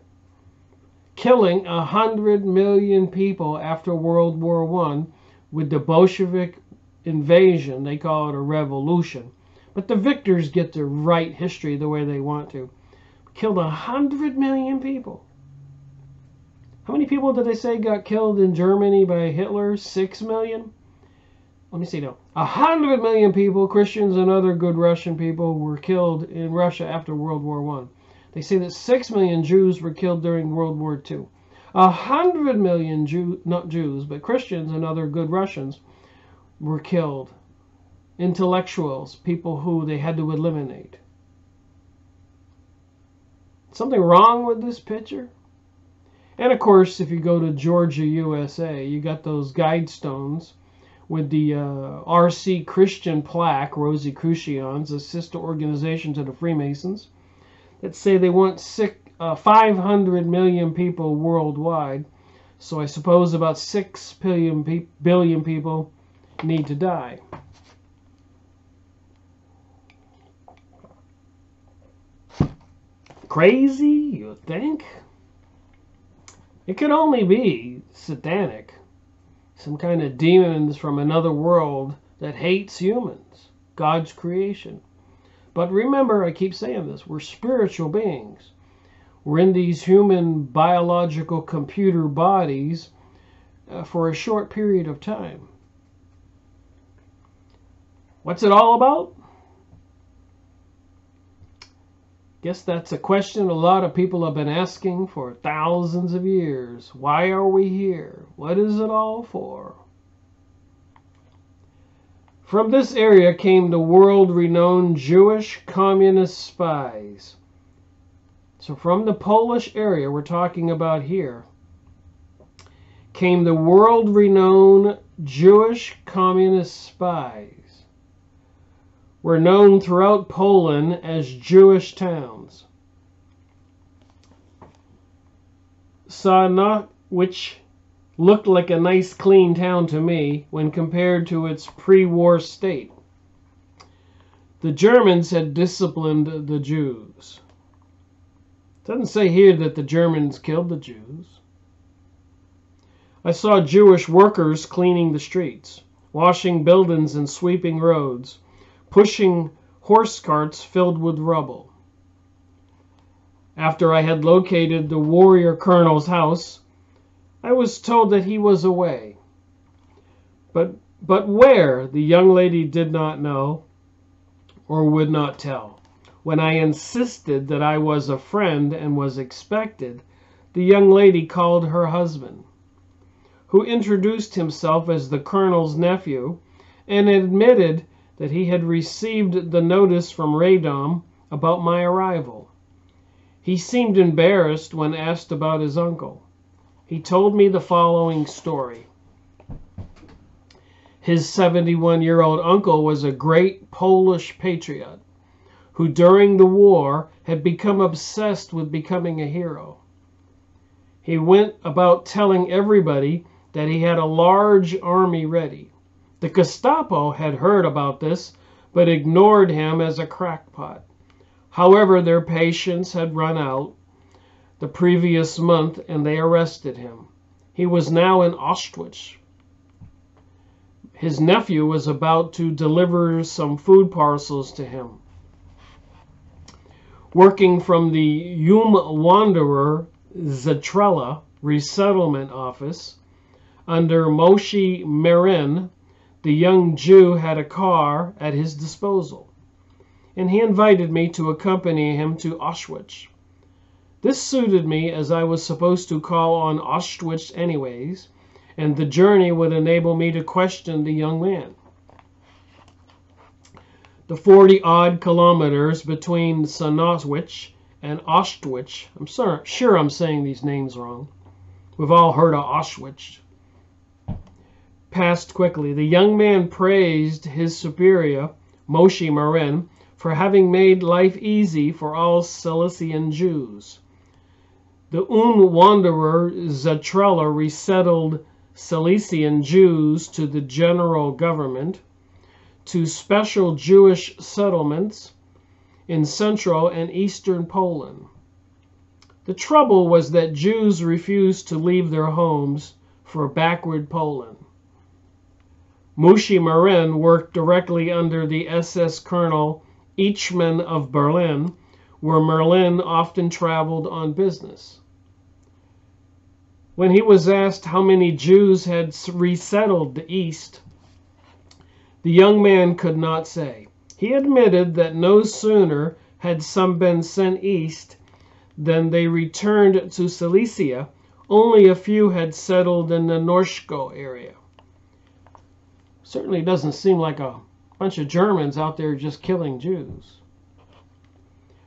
Killing 100 million people after World War I with the Bolshevik invasion. They call it a revolution. But the victors get to write history the way they want to. Killed 100 million people. How many people did they say got killed in Germany by Hitler? 6 million? Let me see now. 100 million people, Christians and other good Russian people, were killed in Russia after World War I. They say that 6 million Jews were killed during World War II. 100 million not Jews, but Christians and other good Russians were killed. Intellectuals, people who they had to eliminate. Something wrong with this picture? And of course, if you go to Georgia, USA, you got those guide stones with the RC Christian plaque, Rosicrucians, a sister organization to the Freemasons, that say they want 500 million people worldwide. So I suppose about 6 billion people need to die. Crazy, you think? It could only be satanic. Some kind of demons from another world that hates humans, God's creation. But remember, I keep saying this, we're spiritual beings. We're in these human biological computer bodies for a short period of time. What's it all about? Guess that's a question a lot of people have been asking for thousands of years. Why are we here? What is it all for? From this area came the world-renowned Jewish communist spies. So from the Polish area we're talking about here came the world-renowned Jewish communist spies. Were known throughout Poland as Jewish towns. Which looked like a nice clean town to me when compared to its pre-war state. The Germans had disciplined the Jews. It doesn't say here that the Germans killed the Jews. I saw Jewish workers cleaning the streets, washing buildings and sweeping roads, pushing horse carts filled with rubble. After I had located the warrior colonel's house, I was told that he was away. But where, the young lady did not know or would not tell. When I insisted that I was a friend and was expected, the young lady called her husband, who introduced himself as the colonel's nephew and admitted that he had received the notice from Radom about my arrival. He seemed embarrassed when asked about his uncle. He told me the following story. His 71-year-old uncle was a great Polish patriot who during the war had become obsessed with becoming a hero. He went about telling everybody that he had a large army ready. The Gestapo had heard about this, but ignored him as a crackpot. However, their patience had run out the previous month and they arrested him. He was now in Auschwitz. His nephew was about to deliver some food parcels to him. Working from the Wanderer Zetrella resettlement office under Moshe Marin, the young Jew had a car at his disposal, and he invited me to accompany him to Auschwitz. This suited me as I was supposed to call on Auschwitz anyways, and the journey would enable me to question the young man. The 40-odd kilometers between Sanowitz and Auschwitz, sure I'm saying these names wrong. We've all heard of Auschwitz. Passed quickly. The young man praised his superior, Moshe Marin, for having made life easy for all Cilician Jews. The Wanderer Zetrella resettled Cilician Jews to the general government, to special Jewish settlements in central and eastern Poland. The trouble was that Jews refused to leave their homes for backward Poland. Moshe Marin worked directly under the SS Colonel Eichmann of Berlin, where Merlin often traveled on business. When he was asked how many Jews had resettled the East, the young man could not say. He admitted that no sooner had some been sent east than they returned to Cilicia. Only a few had settled in the Norsko area. Certainly doesn't seem like a bunch of Germans out there just killing Jews.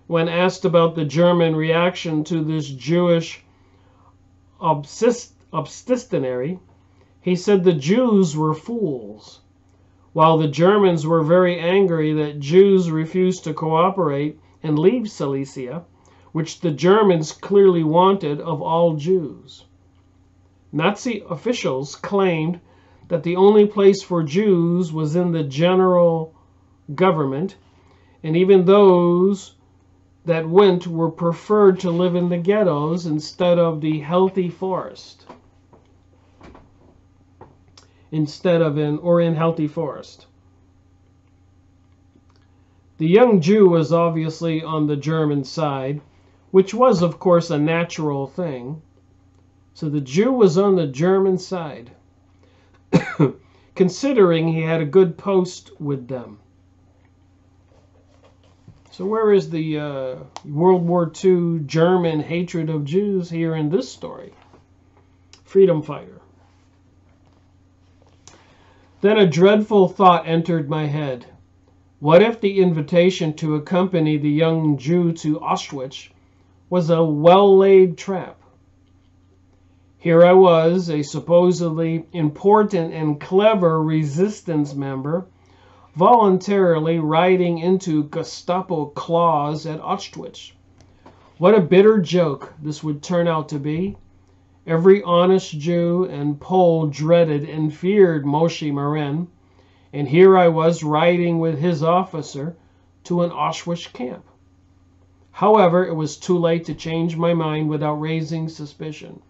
When asked about the German reaction to this Jewish obstinary, he said the Jews were fools, while the Germans were very angry that Jews refused to cooperate and leave Cilicia, which the Germans clearly wanted of all Jews. Nazi officials claimed that the only place for Jews was in the general government, and even those that went were preferred to live in the ghettos instead of the healthy forest. In healthy forest. The young Jew was obviously on the German side, which was of course a natural thing. So the Jew was on the German side, considering he had a good post with them. So where is the World War II German hatred of Jews here in this story? Freedom fighter. Then a dreadful thought entered my head. What if the invitation to accompany the young Jew to Auschwitz was a well-laid trap? Here I was, a supposedly important and clever resistance member, voluntarily riding into Gestapo claws at Auschwitz. What a bitter joke this would turn out to be. Every honest Jew and Pole dreaded and feared Moshe Marin, and here I was riding with his officer to an Auschwitz camp. However, it was too late to change my mind without raising suspicion.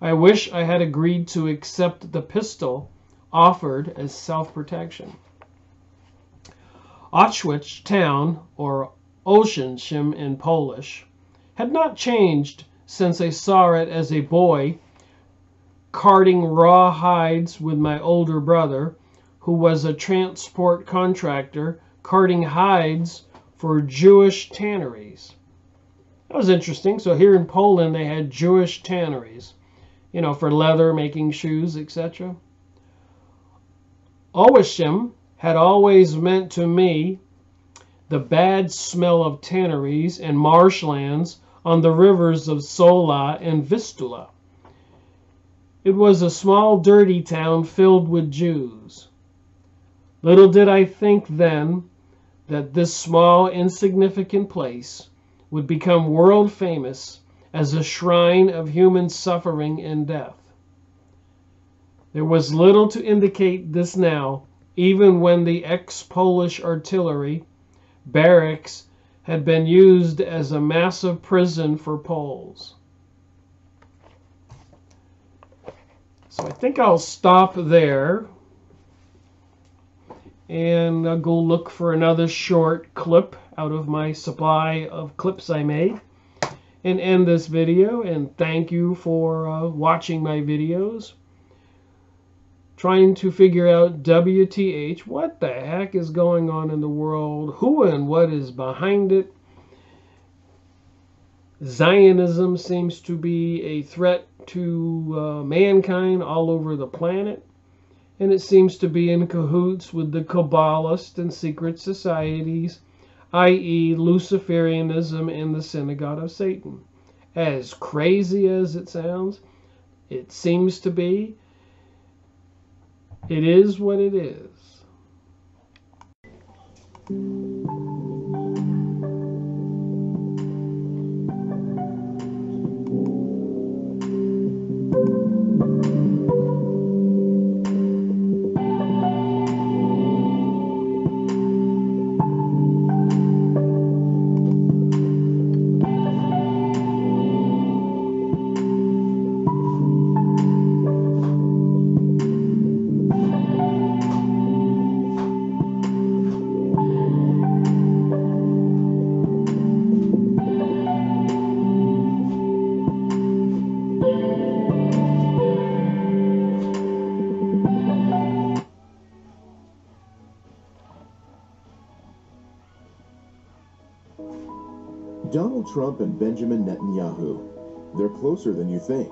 I wish I had agreed to accept the pistol offered as self-protection. Auschwitz town, or Oświęcim in Polish, had not changed since I saw it as a boy carting raw hides with my older brother, who was a transport contractor carting hides for Jewish tanneries. That was interesting. So here in Poland, they had Jewish tanneries, you know, for leather, making shoes, etc. Oświęcim had always meant to me the bad smell of tanneries and marshlands on the rivers of Sola and Vistula. It was a small, dirty town filled with Jews. Little did I think then that this small, insignificant place would become world famous as a shrine of human suffering and death. There was little to indicate this now, even when the ex-Polish artillery barracks had been used as a massive prison for Poles. So I think I'll stop there and I'll go look for another short clip out of my supply of clips I made and end this video. And thank you for watching my videos. Trying to figure out WTH, what the heck is going on in the world, who and what is behind it. Zionism seems to be a threat to mankind all over the planet, and it seems to be in cahoots with the Kabbalist and secret societies, i.e. Luciferianism and the Synagogue of Satan. As crazy as it sounds, it seems to be. It is what it is. Donald Trump and Benjamin Netanyahu, they're closer than you think.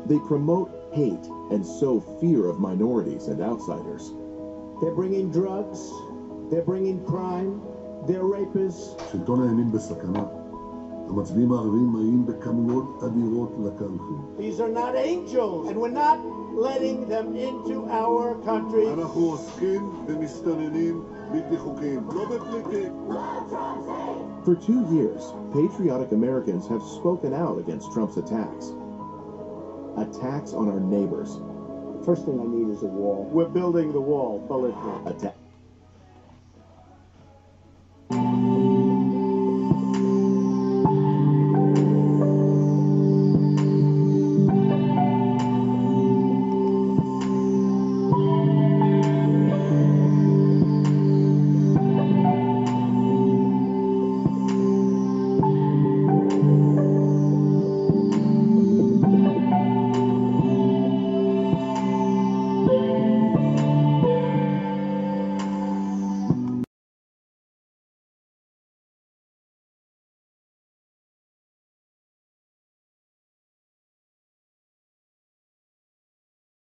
They promote hate and sow fear of minorities and outsiders. They're bringing drugs, they're bringing crime, they're rapists. שלטון הימין בסכנה. המצביעים הערבים מגיעים בכמויות אדירות לקלפי. These are not angels, and we're not letting them into our country. אנחנו עוסקים במסתננים בלתי חוקיים, לא בפליטים. For 2 years, patriotic Americans have spoken out against Trump's attacks. Attacks on our neighbors. First thing I need is a wall. We're building the wall, bulletproof.